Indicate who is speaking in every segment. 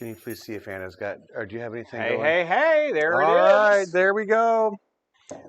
Speaker 1: Can you please see if Anna's got, or do you have anything
Speaker 2: Hey,
Speaker 1: going?
Speaker 2: hey, there it is.
Speaker 1: All right, there we go.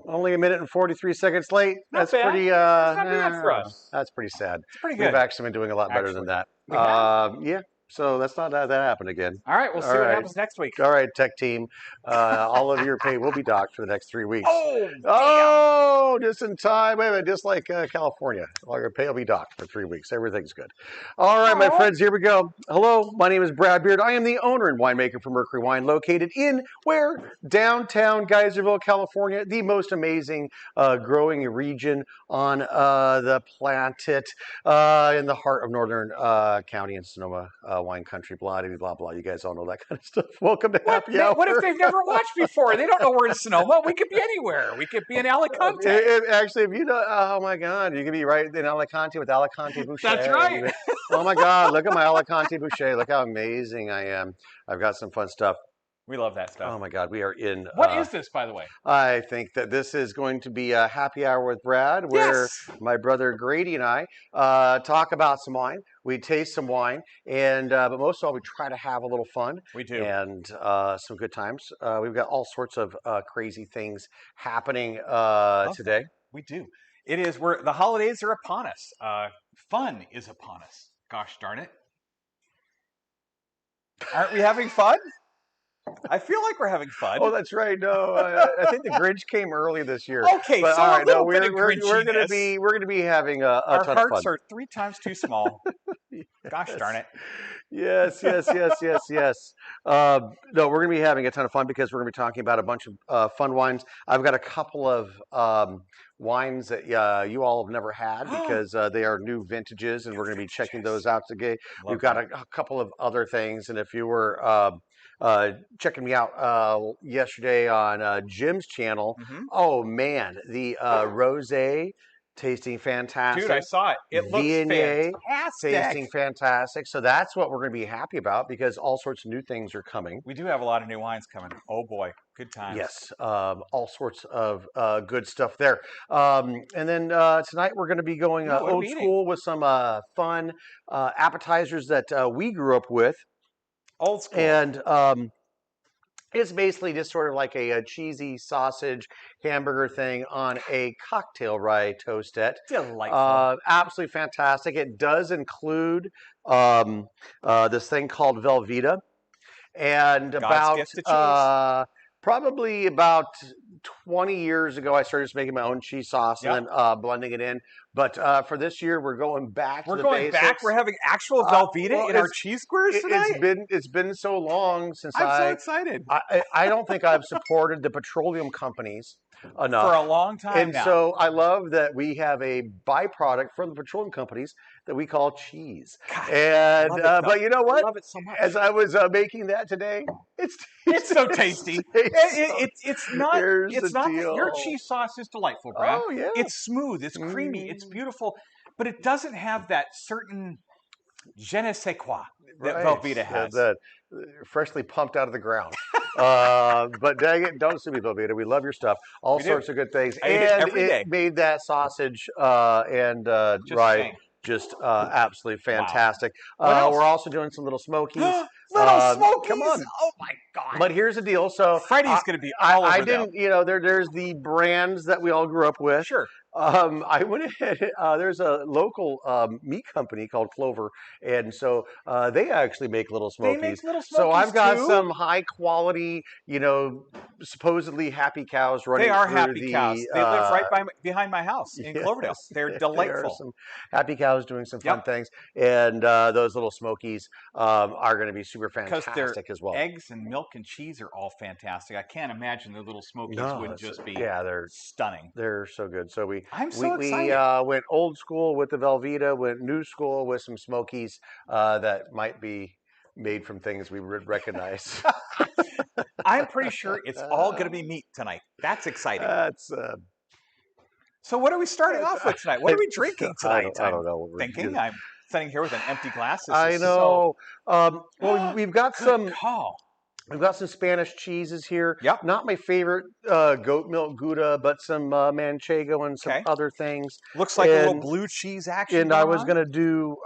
Speaker 1: Only a minute and 43 seconds late.
Speaker 2: Not
Speaker 1: That's
Speaker 2: bad.
Speaker 1: pretty.
Speaker 2: That's not bad for us.
Speaker 1: That's pretty sad.
Speaker 2: It's pretty
Speaker 1: We've
Speaker 2: good.
Speaker 1: actually been doing a lot better than that.
Speaker 2: We have?
Speaker 1: Yeah. So that's not that happened again.
Speaker 2: All right, we'll see what happens next week.
Speaker 1: All right, tech team. All of your pay will be docked for the next 3 weeks.
Speaker 2: Oh,
Speaker 1: just in time. Wait a minute, just like California. All your pay will be docked for 3 weeks. Everything's good. All right, my friends, here we go. Hello, my name is Brad Beard. I am the owner and winemaker for Mercury Wine, located in where? Downtown Geyserville, California, the most amazing growing region on the planet, in the heart of Northern County and Sonoma wine country, blah, blah, blah. You guys all know that kind of stuff. Welcome to Happy Hour.
Speaker 2: What if they've never watched before? They don't know we're in Sonoma. We could be anywhere. We could be in Alicante.
Speaker 1: Actually, if you know, oh my God, you could be right in Alicante with Alicante Boucher.
Speaker 2: That's right.
Speaker 1: Oh my God, look at my Alicante Boucher. Look how amazing I am. I've got some fun stuff.
Speaker 2: We love that stuff.
Speaker 1: Oh my God, we are in.
Speaker 2: What is this, by the way?
Speaker 1: I think that this is going to be a happy hour with Brad, where my brother Grady and I talk about some wine. We taste some wine, and but most of all, we try to have a little fun.
Speaker 2: We do,
Speaker 1: and some good times. We've got all sorts of crazy things happening today.
Speaker 2: We do. It is the holidays are upon us. Fun is upon us. Gosh darn it! Aren't we having fun? I feel like we're having fun.
Speaker 1: Oh, that's right. No, I think the Grinch came early this year.
Speaker 2: Okay,
Speaker 1: but,
Speaker 2: so
Speaker 1: all right,
Speaker 2: a little
Speaker 1: no,
Speaker 2: bit of
Speaker 1: we're
Speaker 2: Grinchiness.
Speaker 1: going to be having a
Speaker 2: Our
Speaker 1: ton of fun.
Speaker 2: Our hearts are 3 times too small. Gosh darn it.
Speaker 1: Yes. No, we're going to be having a ton of fun because we're going to be talking about a bunch of fun wines. I've got a couple of wines that you all have never had because they are new vintages, and we're going to be checking those out today. We've got a couple of other things, and if you were checking me out yesterday on Jim's channel, oh man, the rosé tasting fantastic.
Speaker 2: Dude, I saw it. It looks fantastic.
Speaker 1: Tasting fantastic. So that's what we're going to be happy about because all sorts of new things are coming.
Speaker 2: We do have a lot of new wines coming. Oh boy, good times.
Speaker 1: Yes, all sorts of good stuff there. And then tonight we're going to be going old school with some fun appetizers that we grew up with.
Speaker 2: Old school.
Speaker 1: And it's basically just sort of like a cheesy sausage hamburger thing on a cocktail rye toastette.
Speaker 2: Delightful.
Speaker 1: Absolutely fantastic. It does include this thing called Velveeta. And probably about 20 years ago, I started just making my own cheese sauce and then blending it in. But for this year, we're going back to the basics.
Speaker 2: We're having actual Velveeta in our cheese squares tonight?
Speaker 1: It's been so long since
Speaker 2: I'm so excited.
Speaker 1: I don't think I've supported the petroleum companies enough.
Speaker 2: For a long time now.
Speaker 1: And so I love that we have a byproduct from the petroleum companies that we call cheese.
Speaker 2: God,
Speaker 1: and but you know what?
Speaker 2: I love it so much.
Speaker 1: As I was making that today, it's
Speaker 2: so tasty. It's not. Your cheese sauce is delightful, Brad.
Speaker 1: Oh yeah.
Speaker 2: It's smooth. It's creamy. It's beautiful, but it doesn't have that certain je ne sais quoi that Velveeta has.
Speaker 1: That freshly pumped out of the ground. But dang it, don't sue me, Velveeta. We love your stuff. All sorts of good things. And it made that sausage and rye just absolutely fantastic.
Speaker 2: Wow.
Speaker 1: We're also doing some little smokies.
Speaker 2: Little smokies!
Speaker 1: Come on.
Speaker 2: Oh my God.
Speaker 1: But here's the deal. So
Speaker 2: Freddie's going to be all over them.
Speaker 1: There's the brands that we all grew up with.
Speaker 2: Sure.
Speaker 1: I went ahead. There's a local meat company called Clover, and so they actually make little smokies.
Speaker 2: They make little smokies
Speaker 1: so I've got
Speaker 2: too?
Speaker 1: some high quality, supposedly happy cows running.
Speaker 2: They are
Speaker 1: through
Speaker 2: happy cows. They live right behind my house in Cloverdale. They're delightful.
Speaker 1: There are some happy cows doing some fun things, and those little smokies are going to be super fantastic as well.
Speaker 2: Eggs and milk and cheese are all fantastic. I can't imagine the little smokies would just be
Speaker 1: they're
Speaker 2: stunning.
Speaker 1: They're so good. So
Speaker 2: excited.
Speaker 1: We went old school with the Velveeta, went new school with some smokies that might be made from things we would recognize.
Speaker 2: I'm pretty sure it's all going to be meat tonight. That's exciting. So what are we starting off with tonight? What are we drinking tonight?
Speaker 1: I don't know.
Speaker 2: I'm sitting here with an empty glass.
Speaker 1: I know. Well, we've got some. We've got some Spanish cheeses here.
Speaker 2: Yep.
Speaker 1: Not my favorite goat milk Gouda, but some Manchego and some other things.
Speaker 2: Looks like a little blue cheese action.
Speaker 1: And I was going to do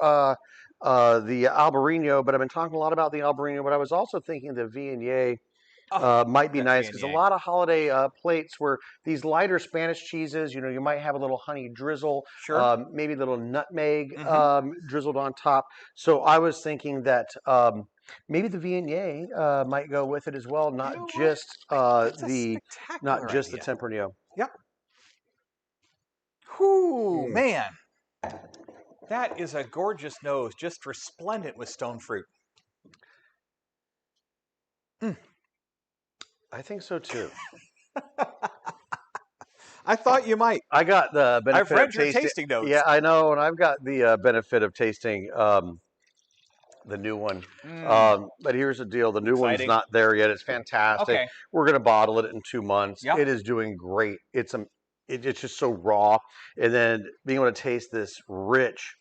Speaker 1: the Albarino, but I've been talking a lot about the Albarino. But I was also thinking the Viognier
Speaker 2: Oh,
Speaker 1: might be
Speaker 2: that
Speaker 1: nice because a
Speaker 2: Viognier.
Speaker 1: lot of holiday plates where these lighter Spanish cheeses, you might have a little honey drizzle,
Speaker 2: Sure.
Speaker 1: maybe a little nutmeg
Speaker 2: Mm-hmm.
Speaker 1: drizzled on top. So I was thinking that maybe the Viognier might go with it as well,
Speaker 2: You
Speaker 1: not
Speaker 2: know what?
Speaker 1: just
Speaker 2: That's a spectacular
Speaker 1: the
Speaker 2: idea.
Speaker 1: Tempranillo.
Speaker 2: Yep. Whoo,
Speaker 1: Mm.
Speaker 2: man. That is a gorgeous nose, just resplendent with stone fruit. Mm.
Speaker 1: I think so too.
Speaker 2: I thought you might.
Speaker 1: I got the
Speaker 2: I've
Speaker 1: benefit of
Speaker 2: read your
Speaker 1: tasting.
Speaker 2: tasting notes.
Speaker 1: Yeah, I know, and I've got the benefit of tasting the new one.
Speaker 2: Mm,
Speaker 1: But here's the deal: the new one's
Speaker 2: exciting.
Speaker 1: not there yet. It's fantastic.
Speaker 2: Okay.
Speaker 1: We're gonna bottle it in 2 months.
Speaker 2: Yep.
Speaker 1: It is doing great. It's just so raw, and then being able to taste this rich,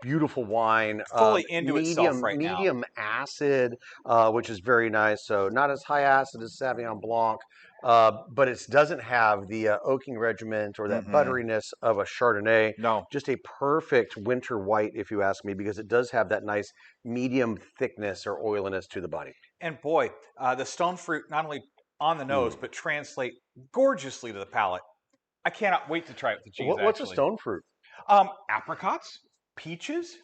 Speaker 1: beautiful wine,
Speaker 2: Fully into itself
Speaker 1: medium
Speaker 2: right now.
Speaker 1: medium acid, which is very nice. So not as high acid as Sauvignon Blanc, but it doesn't have the oaking regiment or that
Speaker 2: Mm-mm.
Speaker 1: butteriness of a Chardonnay.
Speaker 2: No.
Speaker 1: Just a perfect winter white, if you ask me, because it does have that nice medium thickness or oiliness to the body.
Speaker 2: And boy, the stone fruit not only on the nose,
Speaker 1: Mm.
Speaker 2: but translate gorgeously to the palate. I cannot wait to try it with the cheese,
Speaker 1: What's a
Speaker 2: actually.
Speaker 1: stone fruit?
Speaker 2: Apricots, peaches.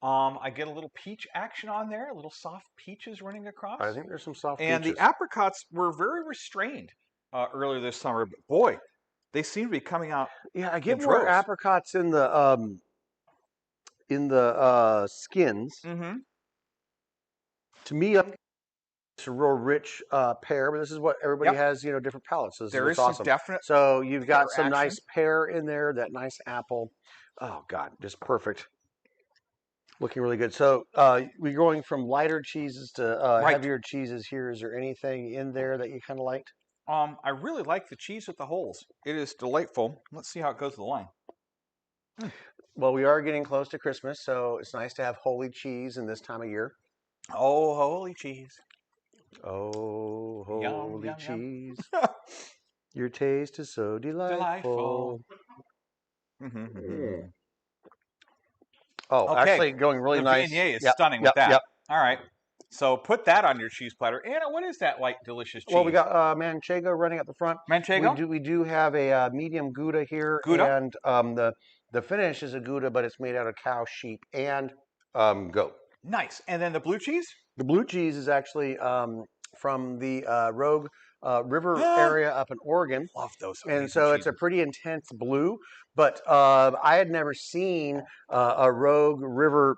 Speaker 2: I get a little peach action on there, a little soft peaches running across.
Speaker 1: I think there's some soft
Speaker 2: And
Speaker 1: peaches.
Speaker 2: the apricots were very restrained earlier this summer, but boy, they seem to be coming out.
Speaker 1: Yeah, I get
Speaker 2: in
Speaker 1: more
Speaker 2: droves.
Speaker 1: apricots in the skins.
Speaker 2: Mm-hmm.
Speaker 1: To me, it's a real rich pear, but this is what everybody
Speaker 2: Yep.
Speaker 1: has, different palates. So this
Speaker 2: There
Speaker 1: is
Speaker 2: is
Speaker 1: what's
Speaker 2: some
Speaker 1: awesome.
Speaker 2: definite
Speaker 1: So you've got
Speaker 2: pear
Speaker 1: some
Speaker 2: action.
Speaker 1: nice pear in there, that nice apple. Oh God, just perfect. Looking really good. So we're going from lighter cheeses to
Speaker 2: Right.
Speaker 1: heavier cheeses here. Is there anything in there that you kind of liked?
Speaker 2: I really like the cheese with the holes. It is delightful. Let's see how it goes with the line.
Speaker 1: Well, we are getting close to Christmas, so it's nice to have holy cheese in this time of year.
Speaker 2: Oh, holy cheese.
Speaker 1: Oh, holy
Speaker 2: Yum, yum.
Speaker 1: cheese. Your taste is so delightful.
Speaker 2: Mm-hmm.
Speaker 1: Mm. Oh,
Speaker 2: Okay.
Speaker 1: actually going really
Speaker 2: The
Speaker 1: nice.
Speaker 2: Viognier is
Speaker 1: Yep,
Speaker 2: stunning
Speaker 1: yep,
Speaker 2: with that.
Speaker 1: yep.
Speaker 2: All right. So put that on your cheese platter. Anna, what is that white delicious cheese?
Speaker 1: Well, we got Manchego running at the front.
Speaker 2: Manchego?
Speaker 1: We do have a medium Gouda here,
Speaker 2: Gouda?
Speaker 1: and the finish is a Gouda, but it's made out of cow, sheep, and goat.
Speaker 2: Nice. And then the blue cheese?
Speaker 1: The blue cheese is actually from the Rogue River area up in Oregon.
Speaker 2: Love those
Speaker 1: And
Speaker 2: amazing
Speaker 1: so it's a
Speaker 2: cheeses.
Speaker 1: pretty intense blue, but I had never seen a Rogue River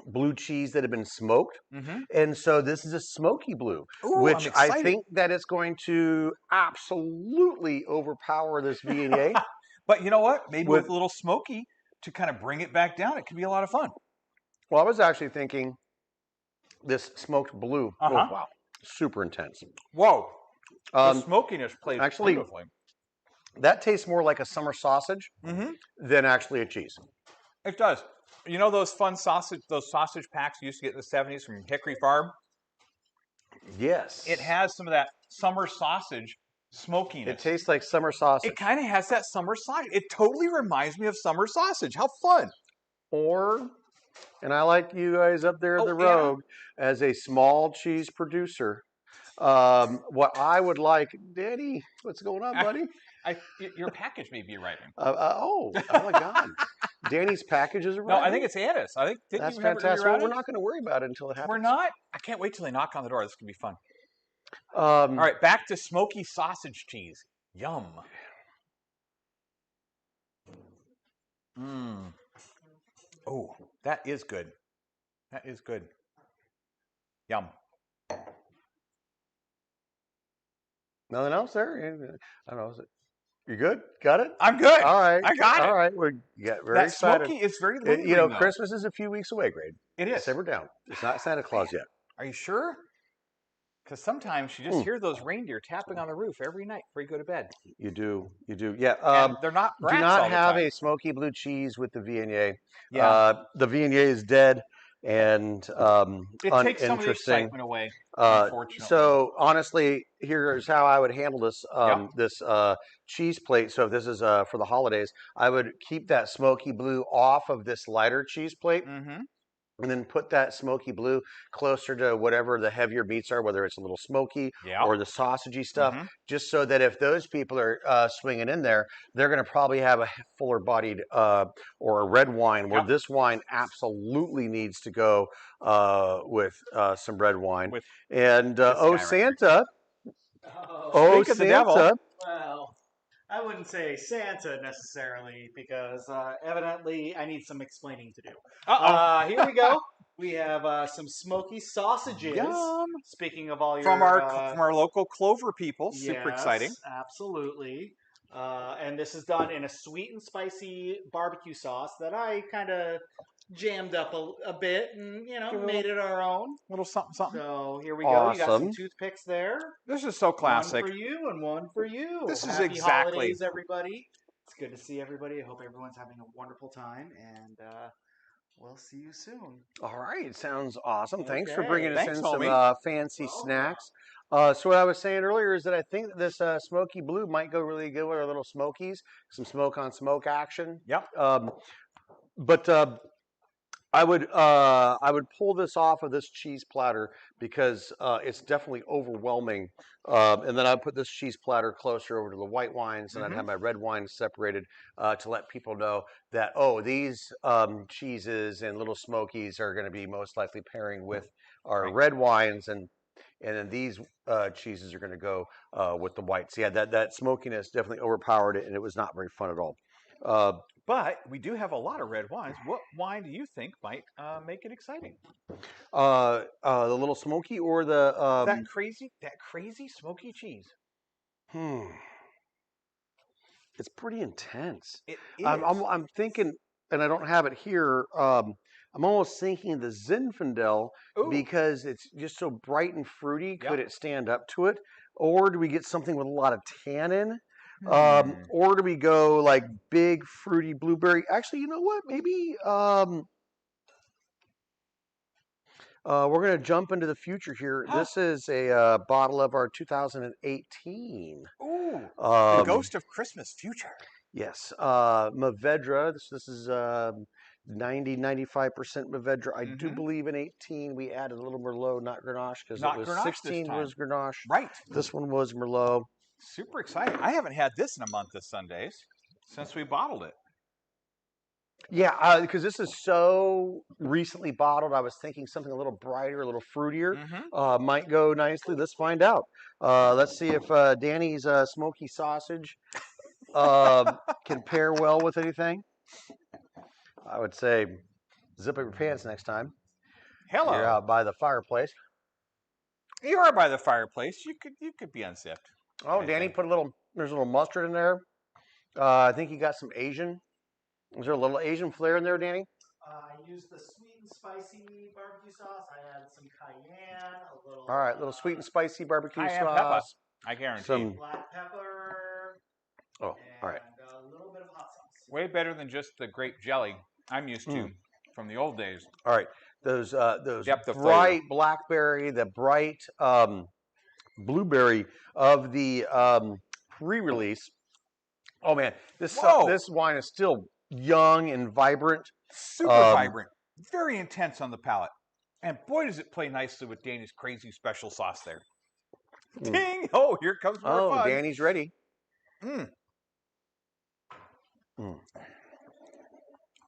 Speaker 1: blue cheese that had been smoked.
Speaker 2: Mm-hmm.
Speaker 1: And so this is a smoky blue,
Speaker 2: Ooh,
Speaker 1: which
Speaker 2: I'm
Speaker 1: I
Speaker 2: excited.
Speaker 1: think that it's going to absolutely overpower this Viognier.
Speaker 2: But you know what? Maybe with a little smoky to kind of bring it back down, it could be a lot of fun.
Speaker 1: Well, I was actually thinking this smoked blue. Oh, wow. Super intense.
Speaker 2: Whoa. The smokiness plays
Speaker 1: actually,
Speaker 2: beautifully.
Speaker 1: That tastes more like a summer sausage than actually a cheese.
Speaker 2: It does. You know those sausage packs you used to get in the 70s from Hickory Farm?
Speaker 1: Yes.
Speaker 2: It has some of that summer sausage smokiness.
Speaker 1: It tastes like summer sausage.
Speaker 2: It kind of has that summer sausage. It totally reminds me of summer sausage. How fun.
Speaker 1: And I like you guys up there at the Rogue as a small cheese producer. What I would like, Danny, what's going on, buddy?
Speaker 2: Your package may be arriving.
Speaker 1: Oh my God. Danny's package is arriving?
Speaker 2: No, I think it's Anna's. I think
Speaker 1: that's fantastic. Well, we're not going to worry about it until it happens.
Speaker 2: We're not? I can't wait till they knock on the door. This is going to be fun.
Speaker 1: All
Speaker 2: right, back to smoky sausage cheese. Yum. Mmm. Oh, that is good. That is good. Yum.
Speaker 1: Nothing else there? I don't know. You good? Got it?
Speaker 2: I'm good.
Speaker 1: All right.
Speaker 2: I got it.
Speaker 1: All right. We get very excited.
Speaker 2: Smoky is very lingering, though.
Speaker 1: Christmas is a few weeks away, Grade.
Speaker 2: It is.
Speaker 1: Simmer down. It's not Santa Claus yet.
Speaker 2: Are you sure? Because sometimes you just hear those reindeer tapping on the roof every night before you go to bed.
Speaker 1: You do. Yeah.
Speaker 2: And they're not brats
Speaker 1: do not
Speaker 2: all the
Speaker 1: have
Speaker 2: time.
Speaker 1: a smoky blue cheese with the Viognier.
Speaker 2: Yeah.
Speaker 1: The Viognier is dead and
Speaker 2: it takes some of the excitement away, unfortunately.
Speaker 1: So honestly, here's how I would handle this cheese plate. So if this is for the holidays, I would keep that smoky blue off of this lighter cheese plate.
Speaker 2: Mm-hmm.
Speaker 1: And then put that smoky blue closer to whatever the heavier meats are, whether it's a little smoky
Speaker 2: Yeah.
Speaker 1: or the sausagey stuff,
Speaker 2: Mm-hmm.
Speaker 1: just so that if those people are swinging in there, they're going to probably have a fuller bodied or a red wine, where
Speaker 2: Yep.
Speaker 1: this wine absolutely needs to go with some red wine.
Speaker 2: With
Speaker 1: And
Speaker 2: this
Speaker 1: oh,
Speaker 2: guy right here.
Speaker 1: Santa.
Speaker 3: Oh,
Speaker 1: Oh,
Speaker 2: Speak of the devil.
Speaker 1: Santa.
Speaker 3: well, I wouldn't say Santa necessarily because evidently I need some explaining to do.
Speaker 2: Uh-oh.
Speaker 3: Here we go. We have some smoky sausages.
Speaker 2: Yum.
Speaker 3: Speaking of all your
Speaker 2: From our local Clover people. Super
Speaker 3: yes,
Speaker 2: exciting.
Speaker 3: absolutely. And this is done in a sweet and spicy barbecue sauce that I kind of jammed up a bit and made it our own.
Speaker 2: Little something, something.
Speaker 3: So here we go. You got some
Speaker 1: Awesome.
Speaker 3: toothpicks there.
Speaker 2: This is so classic.
Speaker 3: One for you and one for you.
Speaker 2: This is
Speaker 3: Happy
Speaker 2: exactly-
Speaker 3: holidays, everybody. It's good to see everybody. I hope everyone's having a wonderful time, and we'll see you soon.
Speaker 1: All right, sounds awesome. Thanks for
Speaker 3: Okay.
Speaker 1: bringing us
Speaker 2: Thanks,
Speaker 1: in
Speaker 2: homie.
Speaker 1: some fancy snacks. So what I was saying earlier is that I think that this smoky blue might go really good with our little smokies, some smoke on smoke action.
Speaker 2: Yep.
Speaker 1: But I would pull this off of this cheese platter because it's definitely overwhelming. And then I'd put this cheese platter closer over to the white wines, and I'd have my red wines separated to let people know that, oh, these cheeses and little smokies are going to be most likely pairing with our red wines, and then these cheeses are going to go with the whites. Yeah, that smokiness definitely overpowered it, and it was not very fun at all.
Speaker 2: But we do have a lot of red wines. What wine do you think might make it exciting?
Speaker 1: The little smoky or the
Speaker 2: that crazy smoky cheese.
Speaker 1: It's pretty intense.
Speaker 2: It is.
Speaker 1: I'm thinking, and I don't have it here. I'm almost thinking the Zinfandel because it's just so bright and fruity. Could it stand up to it, or do we get something with a lot of tannin? Or do we go like big fruity blueberry? Actually, you know what? Maybe we're going to jump into the future here. This is a bottle of our 2018.
Speaker 2: Ooh, the Ghost of Christmas Future.
Speaker 1: Yes, Mourvedre. This is 95% Mourvedre. I do believe in 18 we added a little Merlot, not Grenache, because it was
Speaker 2: Grenache
Speaker 1: 16 was Grenache.
Speaker 2: Right.
Speaker 1: This one was Merlot.
Speaker 2: Super exciting. I haven't had this in a month of Sundays since we bottled it.
Speaker 1: Yeah, because this is so recently bottled. I was thinking something a little brighter, a little fruitier might go nicely. Let's find out. Let's see if Danny's smoky sausage can pair well with anything. I would say zip up your pants next time.
Speaker 2: Hello.
Speaker 1: You're out by the fireplace.
Speaker 2: You are by the fireplace. You could be unzipped.
Speaker 1: Oh, Danny, there's a little mustard in there. I think you got some Asian. Is there a little Asian flair in there, Danny?
Speaker 3: I used the sweet and spicy barbecue sauce. I added some cayenne, a little.
Speaker 1: All right, little sweet and spicy barbecue
Speaker 2: cayenne
Speaker 1: sauce.
Speaker 2: Pepper. I guarantee.
Speaker 1: Some
Speaker 3: black pepper.
Speaker 1: Oh, all right.
Speaker 3: And a little bit of hot sauce.
Speaker 2: Way better than just the grape jelly I'm used to from the old days.
Speaker 1: All right, those
Speaker 2: Depth of
Speaker 1: bright
Speaker 2: flavor.
Speaker 1: blackberry, the bright blueberry of the pre-release. Oh man, this wine is still young and vibrant.
Speaker 2: Super vibrant. Very intense on the palate. And boy, does it play nicely with Danny's crazy special sauce there. Ding! Oh, here comes more fun.
Speaker 1: Oh, Danny's ready.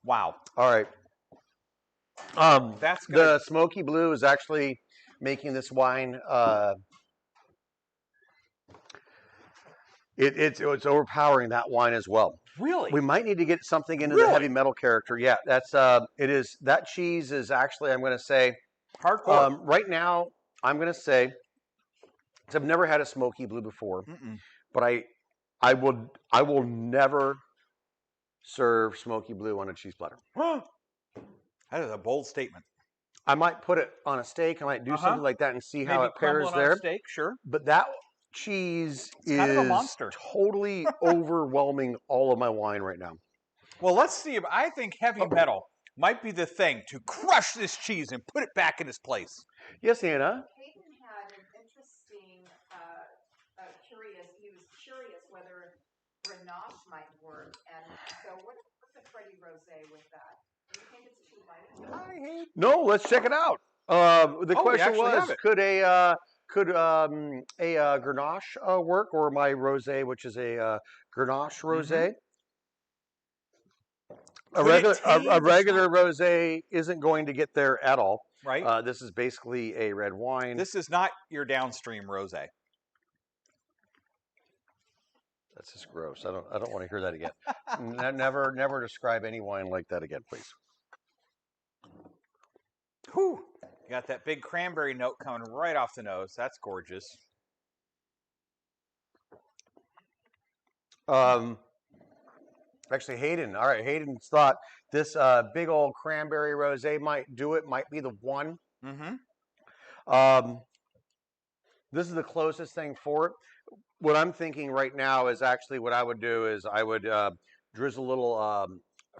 Speaker 2: Wow.
Speaker 1: All right.
Speaker 2: That's good.
Speaker 1: The smoky blue is actually making this wine. It's overpowering that wine as well.
Speaker 2: Really?
Speaker 1: We might need to get something into the heavy metal character. Yeah, that's it is. That cheese is actually, I'm going to say,
Speaker 2: hardcore.
Speaker 1: Right now, I'm going to say, 'cause I've never had a smoky blue before, but I will never serve smoky blue on a cheese platter.
Speaker 2: That is a bold statement.
Speaker 1: I might put it on a steak. I might do something like that and see how it pairs there.
Speaker 2: On a steak, sure.
Speaker 1: But that cheese is
Speaker 2: kind of a monster.
Speaker 1: Totally overwhelming all of my wine right now.
Speaker 2: Well, let's see. I think heavy metal might be the thing to crush this cheese and put it back in its place.
Speaker 1: Yes, Anna?
Speaker 4: Hayden had an interesting, he was curious whether Grenache might work. And so what's a pretty rosé with that? Do you think it's too light?
Speaker 1: No, let's check it out. The
Speaker 2: we
Speaker 1: question
Speaker 2: actually
Speaker 1: was,
Speaker 2: have it.
Speaker 1: could Grenache work, or my rosé, which is a Grenache rosé?
Speaker 2: Could it
Speaker 1: A
Speaker 2: tame the
Speaker 1: regular
Speaker 2: smoke?
Speaker 1: rosé isn't going to get there at all.
Speaker 2: Right.
Speaker 1: This is basically a red wine.
Speaker 2: This is not your downstream rosé.
Speaker 1: That's just gross. I don't want to hear that again. Never describe any wine like that again, please.
Speaker 2: Whew. You got that big cranberry note coming right off the nose. That's gorgeous.
Speaker 1: Actually, Hayden. All right, Hayden's thought this big old cranberry rosé might do it. Might be the one. This is the closest thing for it. What I'm thinking right now is actually what I would do is I would drizzle a little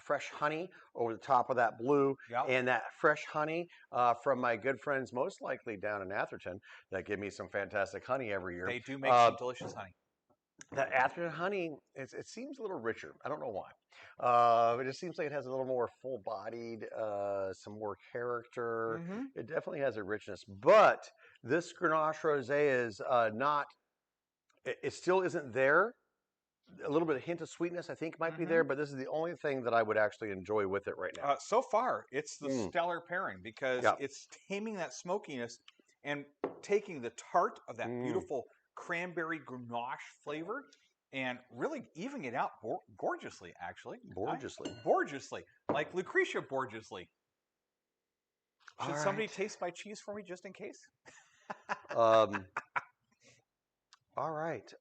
Speaker 1: fresh honey over the top of that blue, and that fresh honey from my good friends, most likely down in Atherton, that give me some fantastic honey every year.
Speaker 2: They do make some delicious honey.
Speaker 1: That Atherton honey, it seems a little richer. I don't know why. It just seems like it has a little more full-bodied, some more character. It definitely has a richness. But this Grenache Rosé is not. It still isn't there. A little bit of hint of sweetness, I think, might be there. But this is the only thing that I would actually enjoy with it right now.
Speaker 2: So far, it's the stellar pairing because it's taming that smokiness and taking the tart of that beautiful cranberry Grenache flavor and really evening it out gorgeously, actually. Gorgeously. Like Lucretia Borgeously. Should somebody taste my cheese for me just in case?
Speaker 1: All right.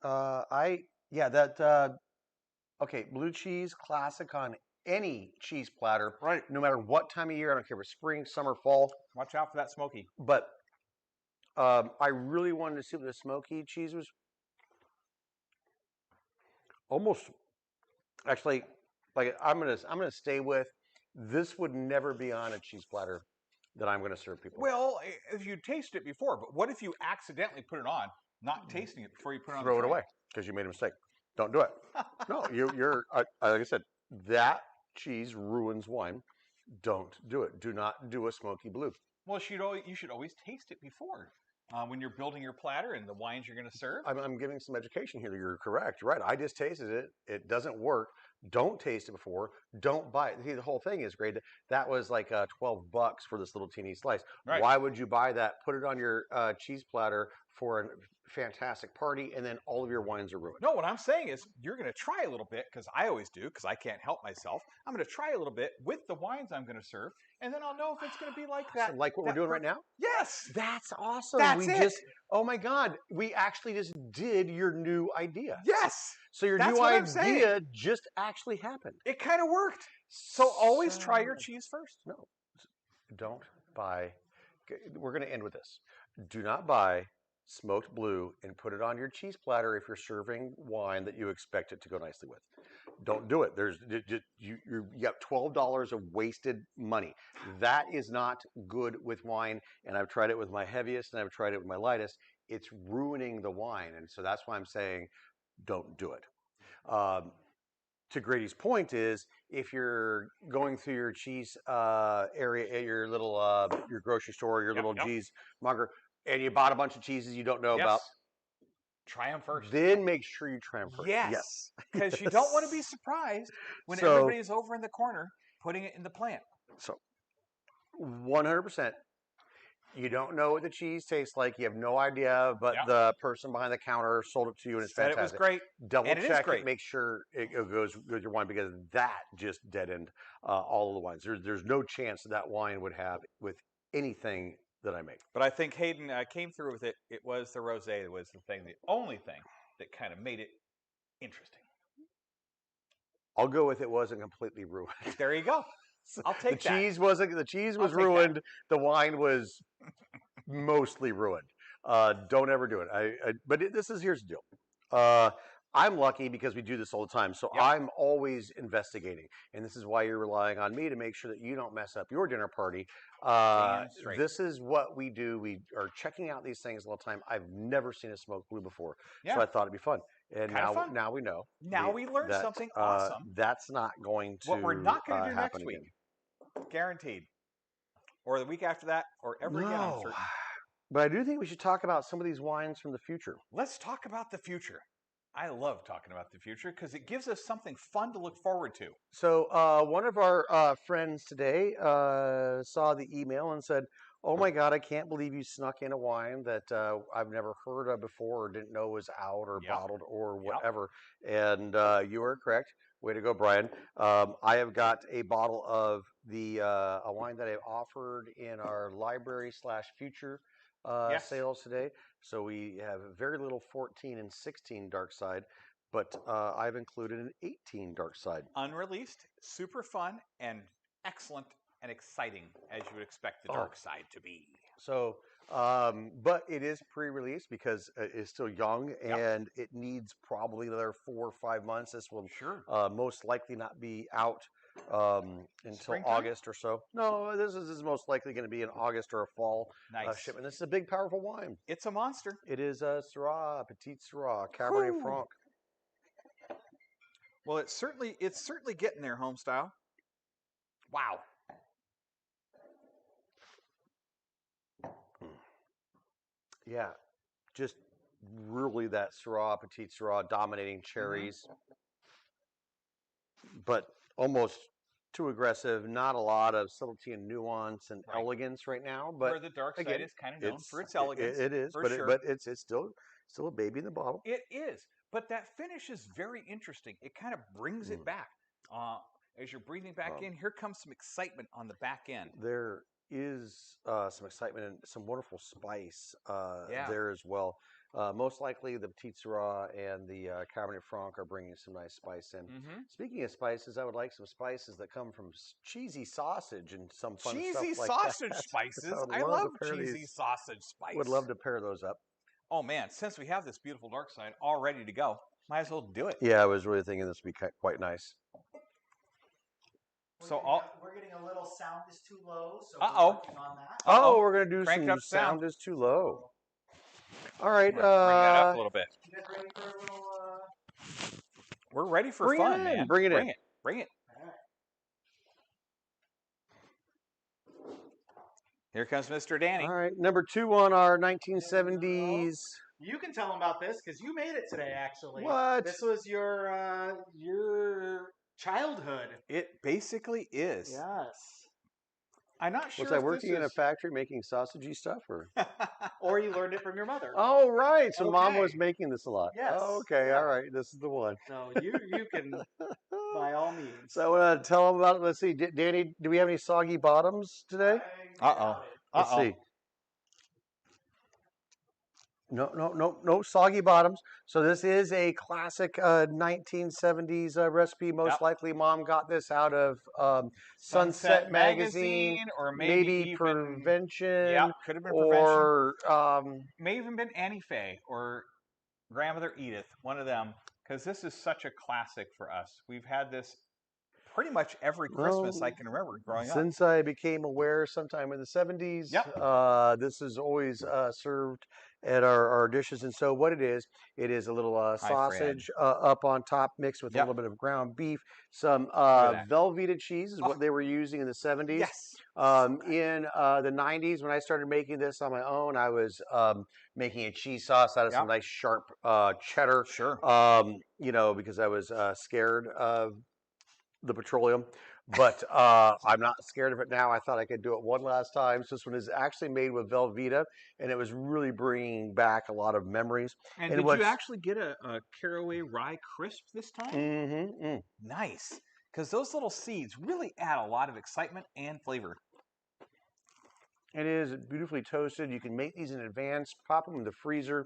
Speaker 1: Okay, blue cheese, classic on any cheese platter.
Speaker 2: Right.
Speaker 1: No matter what time of year, I don't care if it's spring, summer, fall.
Speaker 2: Watch out for that smoky.
Speaker 1: But I really wanted to see what the smoky cheese was. Almost, actually, like I'm gonna stay with. This would never be on a cheese platter that I'm gonna serve people.
Speaker 2: Well, if you taste it before, but what if you accidentally put it on, not tasting it before you put it on?
Speaker 1: Throw it away because you made a mistake. Don't do it. No, you're like I said, that cheese ruins wine. Don't do it. Do not do a smoky blue.
Speaker 2: Well, you should always taste it before. When you're building your platter and the wines you're going to serve.
Speaker 1: I'm giving some education here. You're correct. You're right. I just tasted it. It doesn't work. Don't taste it before. Don't buy it. See, the whole thing is great. That was like $12 for this little teeny slice.
Speaker 2: Right.
Speaker 1: Why would you buy that? Put it on your cheese platter for a fantastic party, and then all of your wines are ruined.
Speaker 2: No, what I'm saying is you're going to try a little bit, because I always do, because I can't help myself. I'm going to try a little bit with the wines I'm going to serve, and then I'll know if it's going to be like that.
Speaker 1: Like what we're doing right now?
Speaker 2: Yes.
Speaker 1: That's awesome.
Speaker 2: That's it.
Speaker 1: Oh my God, we actually just did your new idea.
Speaker 2: Yes.
Speaker 1: So your new idea just actually happened.
Speaker 2: It kind of worked. So always try your cheese first.
Speaker 1: No, don't buy. We're going to end with this. Do not buy smoked blue and put it on your cheese platter if you're serving wine that you expect it to go nicely with. Don't do it. You got $12 of wasted money. That is not good with wine. And I've tried it with my heaviest and I've tried it with my lightest. It's ruining the wine. And so that's why I'm saying don't do it. To Grady's point is, if you're going through your cheese area at your little your grocery store, your little cheese monger, and you bought a bunch of cheeses you don't know about,
Speaker 2: try them first.
Speaker 1: Then make sure you try them first.
Speaker 2: Yes, because you don't want to be surprised when everybody's over in the corner putting it in the plant.
Speaker 1: So, 100%. You don't know what the cheese tastes like. You have no idea, but the person behind the counter sold it to you, and it's fantastic.
Speaker 2: It was great.
Speaker 1: Double check it. Make sure it goes with your wine, because that just deadened all of the wines. There's no chance that wine would have with anything that I make.
Speaker 2: But I think Hayden came through with it. It was the rosé that was the only thing that kind of made it interesting.
Speaker 1: I'll go with it wasn't completely ruined.
Speaker 2: There you go. I'll take that.
Speaker 1: The cheese was ruined. The wine was mostly ruined. Don't ever do it. Here's the deal. I'm lucky because we do this all the time. So I'm always investigating. And this is why you're relying on me to make sure that you don't mess up your dinner party. This is what we do. We are checking out these things all the time. I've never seen a smoked blue before. So I thought it'd be fun. And
Speaker 2: Kind of fun.
Speaker 1: now we know.
Speaker 2: Now we learned
Speaker 1: that,
Speaker 2: something awesome.
Speaker 1: That's not going to
Speaker 2: what we're not going to do
Speaker 1: happen
Speaker 2: next week,
Speaker 1: again.
Speaker 2: guaranteed, or the week after that, or ever again. I'm certain.
Speaker 1: But I do think we should talk about some of these wines from the future.
Speaker 2: Let's talk about the future. I love talking about the future because it gives us something fun to look forward to.
Speaker 1: So one of our friends today saw the email and said, "Oh my God, I can't believe you snuck in a wine that I've never heard of before or didn't know was out or bottled or whatever." And you are correct. Way to go, Brian. I have got a bottle of a wine that I offered in our library/future sales today. So we have very little 14 and 16 dark side, but I've included an 18 dark side.
Speaker 2: Unreleased, super fun, and excellent and exciting, as you would expect the dark side to be.
Speaker 1: So, but it is pre-release because it's still young and it needs probably another 4 or 5 months. This will most likely not be out until August or so. No, this is most likely going to be an August or a fall shipment. This is a big, powerful wine.
Speaker 2: It's a monster.
Speaker 1: It is a Syrah, Petite Syrah, Cabernet Franc.
Speaker 2: Well, it's certainly getting there, home style. Wow.
Speaker 1: Yeah, just really that Syrah, Petite Syrah, dominating cherries, but almost too aggressive. Not a lot of subtlety and nuance and elegance right now. But
Speaker 2: where the dark side is kind of known for its elegance.
Speaker 1: It is, but it's still a baby in the bottle.
Speaker 2: It is, but that finish is very interesting. It kind of brings it back. As you're breathing back in, here comes some excitement on the back end.
Speaker 1: There is some excitement and some wonderful spice there as well. Most likely the Petite Syrah and the Cabernet Franc are bringing some nice spice in. Speaking of spices, I would like some spices that come from cheesy sausage and some fun stuff like that.
Speaker 2: Cheesy sausage spices? I love cheesy sausage spice.
Speaker 1: Would love to pair those up.
Speaker 2: Oh man, since we have this beautiful dark side all ready to go, might as well do it.
Speaker 1: Yeah, I was really thinking this would be quite nice.
Speaker 3: We're getting a little sound is too low, so we're working on that.
Speaker 1: We're gonna do some sound is too low. All right,
Speaker 2: bring that up a little bit.
Speaker 3: You guys ready for a little?
Speaker 2: We're ready for fun, man.
Speaker 1: Bring it in.
Speaker 2: Bring it.
Speaker 3: All right.
Speaker 2: Here comes Mr. Danny.
Speaker 1: All right, number 2 on our 1970s.
Speaker 3: You can tell them about this because you made it today. Actually,
Speaker 1: What?
Speaker 3: This was your childhood.
Speaker 2: It basically is.
Speaker 3: Yes.
Speaker 2: I'm not sure.
Speaker 1: Was I working in a factory making sausagey stuff,
Speaker 3: or you learned it from your mother?
Speaker 1: Oh, right. So Mom was making this a lot.
Speaker 3: Yes.
Speaker 1: Oh, okay. Yeah. All right. This is the one.
Speaker 3: So you can by all means.
Speaker 1: So I want to tell them about it. Let's see, Danny. Do we have any soggy bottoms today? Let's see. No soggy bottoms. So this is a classic 1970s recipe. Most likely Mom got this out of Sunset Magazine
Speaker 2: or
Speaker 1: maybe Prevention.
Speaker 2: Yeah, could have been
Speaker 1: or
Speaker 2: may even been Annie Faye or Grandmother Edith, one of them, because this is such a classic for us. We've had this pretty much every Christmas I can remember growing up.
Speaker 1: Since I became aware sometime in the 70s, this is always served at our dishes. And so what it is a little sausage up on top mixed with a little bit of ground beef. Some Velveeta cheese is what they were using in the 70s.
Speaker 2: Yes.
Speaker 1: In the 90s, when I started making this on my own, I was making a cheese sauce out of some nice sharp cheddar.
Speaker 2: Sure.
Speaker 1: Because I was scared of the petroleum, but I'm not scared of it now. I thought I could do it one last time. So this one is actually made with Velveeta, and it was really bringing back a lot of memories.
Speaker 2: And did you actually get a caraway rye crisp this time? Nice, because those little seeds really add a lot of excitement and flavor.
Speaker 1: It is beautifully toasted. You can make these in advance, pop them in the freezer.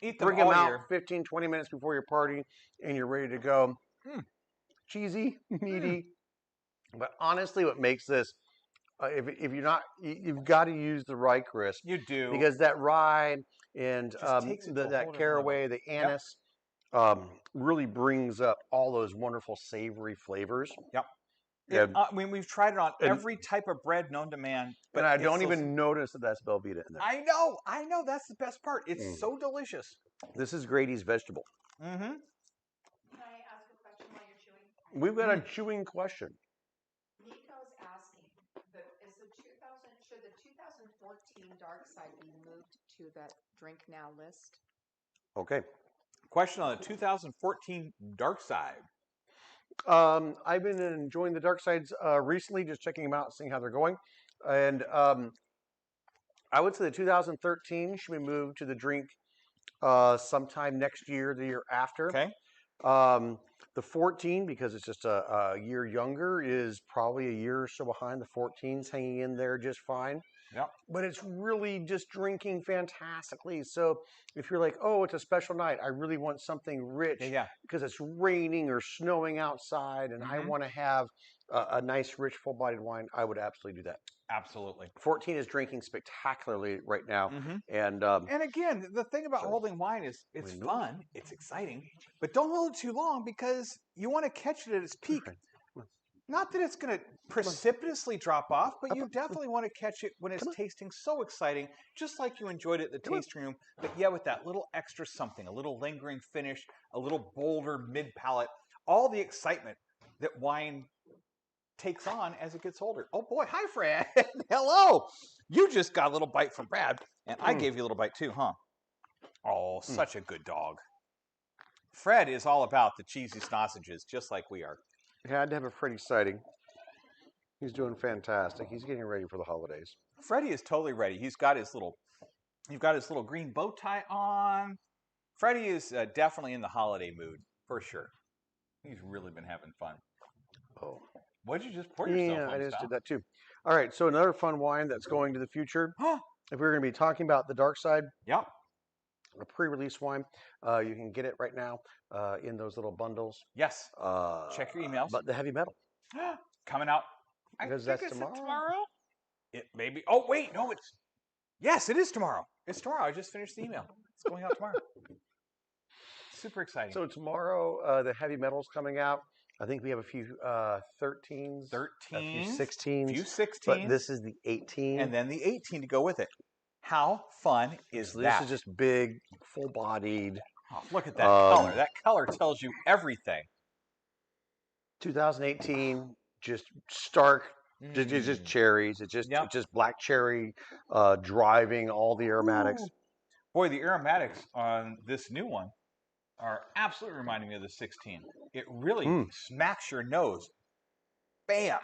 Speaker 2: Eat them
Speaker 1: Bring them out 15, 20 minutes before your party, and you're ready to go. Cheesy, meaty, but honestly, what makes this, if you're not, you've got to use the rye crisp.
Speaker 2: You do,
Speaker 1: because that rye and that caraway, the anise, really brings up all those wonderful savory flavors.
Speaker 2: I mean, we've tried it on every type of bread known to man.
Speaker 1: But I don't even notice that that's Velveeta in there.
Speaker 2: I know. That's the best part. It's so delicious.
Speaker 1: This is Grady's vegetable.
Speaker 4: Can I ask a question while you're chewing?
Speaker 1: We've got a chewing question.
Speaker 4: Nico's asking, should the 2014 dark side be moved to the drink now list?
Speaker 1: Okay.
Speaker 2: Question on the 2014 dark side.
Speaker 1: I've been enjoying the dark sides recently, just checking them out, seeing how they're going. And I would say the 2013 should be moved to the drink sometime next year, the year after.
Speaker 2: Okay.
Speaker 1: The 14, because it's just a year younger, is probably a year or so behind. The 14's hanging in there just fine.
Speaker 2: Yep.
Speaker 1: But it's really just drinking fantastically. So if you're like, oh, it's a special night, I really want something rich because it's raining or snowing outside and I want to have a nice, rich, full-bodied wine, I would absolutely do that.
Speaker 2: Absolutely.
Speaker 1: 14 is drinking spectacularly right now. And
Speaker 2: again, the thing about holding wine is it's fun, it's exciting, but don't hold it too long because you want to catch it at its peak. Not that it's going to precipitously drop off, but you definitely want to catch it when it's tasting so exciting, just like you enjoyed it at the tasting room, but with that little extra something, a little lingering finish, a little bolder mid-palate, all the excitement that wine takes on as it gets older. Oh boy, hi Fred. Hello. You just got a little bite from Brad, and I gave you a little bite too, huh? Oh, such a good dog. Fred is all about the cheesy sausages, just like we are.
Speaker 1: Had to have a Freddy sighting. He's doing fantastic. He's getting ready for the holidays.
Speaker 2: Freddie is totally ready. You've got his little green bow tie on. Freddie is definitely in the holiday mood, for sure. He's really been having fun.
Speaker 1: Oh.
Speaker 2: What'd you just pour yourself on?
Speaker 1: Yeah, I just did that too. All right, so another fun wine that's going to the future. If we're going to be talking about the dark side, a pre-release wine, you can get it right now in those little bundles.
Speaker 2: Yes. Check your emails.
Speaker 1: But the heavy metal
Speaker 2: coming out.
Speaker 1: Because that's tomorrow.
Speaker 2: It may be. Oh wait, no, it's. Yes, it is tomorrow. It's tomorrow. I just finished the email. It's going out tomorrow. Super exciting.
Speaker 1: So tomorrow, the heavy metal's coming out. I think we have a few 13s, a few 16s, but this is the 18.
Speaker 2: And then the 18 to go with it. How fun is that?
Speaker 1: This is just big, full-bodied.
Speaker 2: Oh, look at that color. That color tells you everything.
Speaker 1: 2018, just stark, just cherries. It's just black cherry driving all the aromatics.
Speaker 2: Ooh. Boy, the aromatics on this new one are absolutely reminding me of the 16. It really smacks your nose. Bam!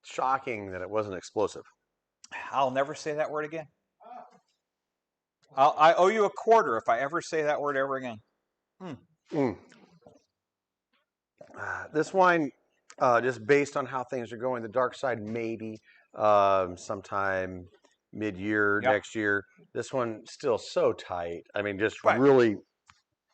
Speaker 1: Shocking that it wasn't explosive.
Speaker 2: I'll never say that word again. I owe you a quarter if I ever say that word ever again.
Speaker 1: This wine, just based on how things are going, the dark side maybe sometime mid-year next year. This one still so tight. I mean, just really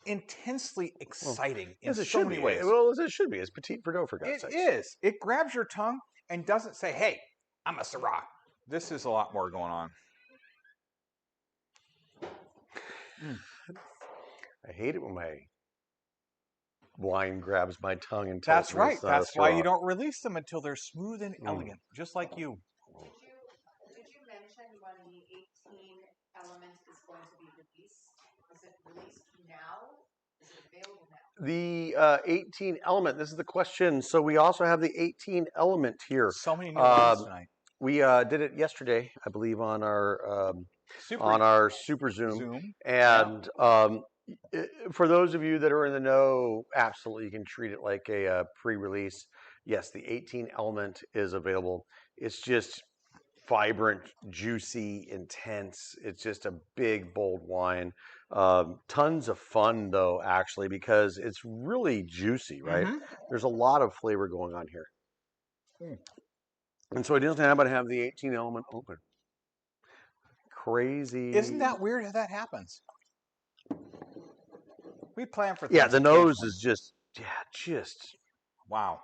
Speaker 2: intensely exciting
Speaker 1: in
Speaker 2: so many ways.
Speaker 1: Well, as it should be. It's Petit Verdot, for God's sake.
Speaker 2: It is. It grabs your tongue and doesn't say, "Hey, I'm a Syrah." This is a lot more going on.
Speaker 1: I hate it when my wine grabs my tongue and tells
Speaker 2: That's right. That's why you don't release them until they're smooth and elegant, just like you.
Speaker 4: Did you mention when the 18 element is going to be released? Is it released now? Is it available now?
Speaker 1: The 18 element. This is the question. So we also have the 18 element here.
Speaker 2: So many new ones tonight.
Speaker 1: We did it yesterday, I believe, on our Super Zoom. And for those of you that are in the know, absolutely, you can treat it like a pre-release. Yes, the 18 element is available. It's just vibrant, juicy, intense. It's just a big, bold wine. Tons of fun, though, actually, because it's really juicy, right? There's a lot of flavor going on here. And so it doesn't happen to have the 18 element open. Crazy.
Speaker 2: Isn't that weird how that happens? We plan for things.
Speaker 1: Yeah, the nose is just
Speaker 2: wow.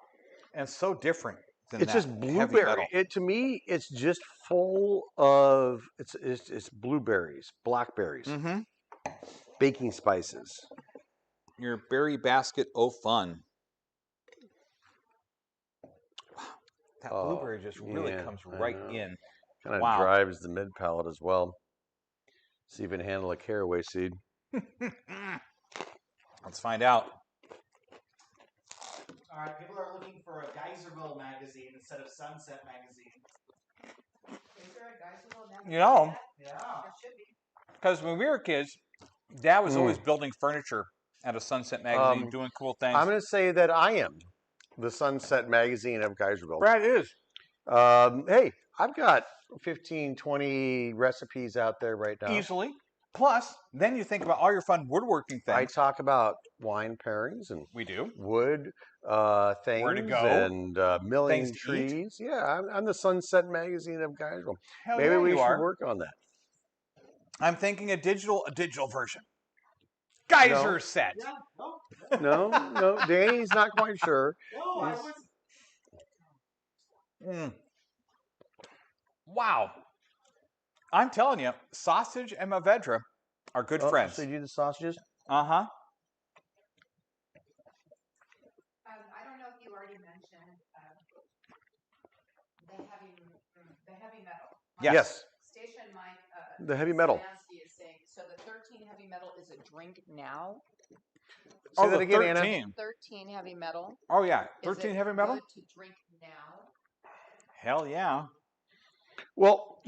Speaker 2: And so different than
Speaker 1: it's just blueberry. To me, it's just full of it's blueberries, blackberries, baking spices.
Speaker 2: Your berry basket fun. That blueberry just really comes right in.
Speaker 1: Kind of drives the mid palate as well. See if you can handle a caraway seed.
Speaker 2: Let's find out.
Speaker 3: All right, people are looking for a Geyserville magazine instead of Sunset magazine.
Speaker 4: Is there a Geyserville magazine?
Speaker 2: You know,
Speaker 3: Yeah.
Speaker 4: There should be.
Speaker 2: because when we were kids, Dad was always building furniture at a Sunset magazine, doing cool things.
Speaker 1: I'm going to say that I am the Sunset magazine of Geyserville.
Speaker 2: Brad is.
Speaker 1: Hey, I've got 15, 20 recipes out there right now.
Speaker 2: Easily. Plus, then you think about all your fun woodworking things.
Speaker 1: I talk about wine pairings and
Speaker 2: we do
Speaker 1: wood things.
Speaker 2: Where to go
Speaker 1: and milling trees. Yeah, I'm the Sunset magazine of Geyserville.
Speaker 2: Hell
Speaker 1: Maybe
Speaker 2: yeah,
Speaker 1: we
Speaker 2: you
Speaker 1: should
Speaker 2: are.
Speaker 1: work on that.
Speaker 2: I'm thinking a digital version. Geyser set.
Speaker 3: Yeah,
Speaker 1: No, Danny's not quite sure.
Speaker 3: No, I was.
Speaker 2: Wow. I'm telling you, sausage and Mavedra are good friends.
Speaker 1: So you do the sausages?
Speaker 2: Uh-huh.
Speaker 4: I don't know if you already mentioned the heavy metal.
Speaker 1: Yes.
Speaker 4: Station Mike.
Speaker 1: The heavy metal.
Speaker 4: Szymanski is saying, so the 13 heavy metal is a drink now?
Speaker 1: Say that again,
Speaker 2: 13.
Speaker 1: Anna.
Speaker 4: 13 heavy metal.
Speaker 2: Oh, yeah.
Speaker 4: Is
Speaker 2: 13
Speaker 4: it
Speaker 2: heavy metal?
Speaker 4: good to drink now?
Speaker 2: Hell yeah.
Speaker 1: Well,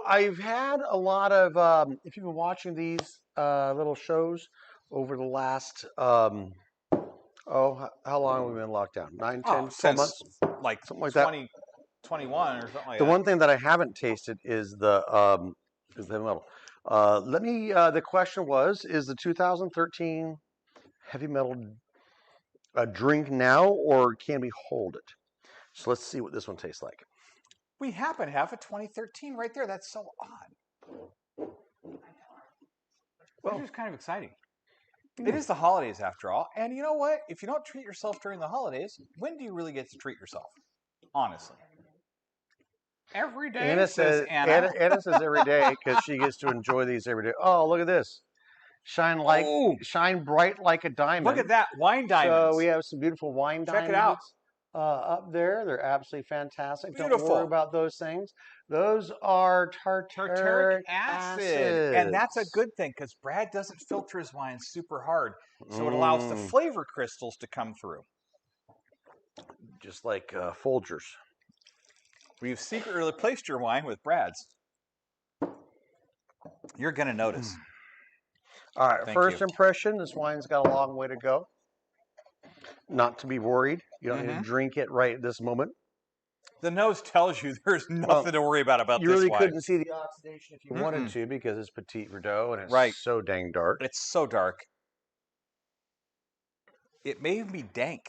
Speaker 1: I've had a lot of, if you've been watching these little shows over the last, how long have we been in lockdown? 9, 10, 12 months?
Speaker 2: Like
Speaker 1: something like
Speaker 2: 21 or something like
Speaker 1: that.
Speaker 2: that.
Speaker 1: The one thing that I haven't tasted is the heavy metal. The question was, is the 2013 heavy metal a drink now, or can we hold it? So let's see what this one tastes like.
Speaker 2: We happen to have a 2013 right there. That's so odd. Which is kind of exciting. It is the holidays after all. And you know what? If you don't treat yourself during the holidays, when do you really get to treat yourself? Honestly. Every day,
Speaker 1: Anna says
Speaker 2: Anna.
Speaker 1: Anna says every day because she gets to enjoy these every day. Oh, look at this. Shine bright like a diamond.
Speaker 2: Look at that. Wine diamonds.
Speaker 1: So we have some beautiful wine diamonds.
Speaker 2: Check it out.
Speaker 1: Up there. They're absolutely fantastic.
Speaker 2: Beautiful.
Speaker 1: Don't worry about those things. Those are tartaric acid.
Speaker 2: And that's a good thing because Brad doesn't filter his wine super hard. So it allows the flavor crystals to come through.
Speaker 1: Just like Folgers.
Speaker 2: We've secretly replaced your wine with Brad's. You're going to notice.
Speaker 1: All right, first impression, this wine's got a long way to go. Not to be worried. You don't need to drink it right at this moment.
Speaker 2: The nose tells you there's nothing to worry about this wine.
Speaker 1: You really couldn't see the oxidation if you wanted to because it's Petit Verdot and it's so dang dark.
Speaker 2: It's so dark. It made me dank.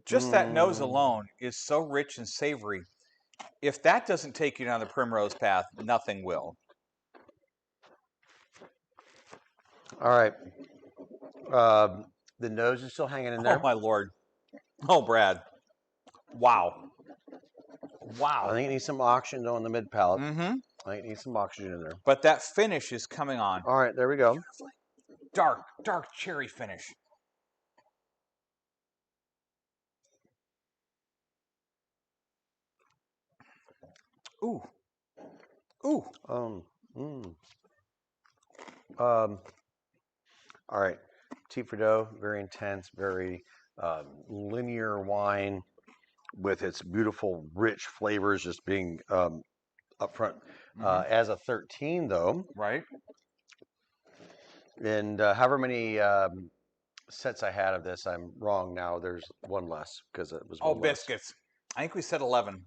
Speaker 2: Just that nose alone is so rich and savory. If that doesn't take you down the primrose path, nothing will.
Speaker 1: All right. The nose is still hanging in there.
Speaker 2: Oh, my Lord. Oh, Brad. Wow. Wow.
Speaker 1: I think it needs some oxygen on the mid palate. I think it needs some oxygen in there.
Speaker 2: But that finish is coming on.
Speaker 1: All right, there we go.
Speaker 2: Dark cherry finish. Ooh.
Speaker 1: All right. Petit Verdot, very intense, very linear wine with its beautiful, rich flavors just being up front. As a 13, though.
Speaker 2: Right.
Speaker 1: And however many sets I had of this, I'm wrong now. There's one less because it was one less.
Speaker 2: Biscuits. I think we said 11.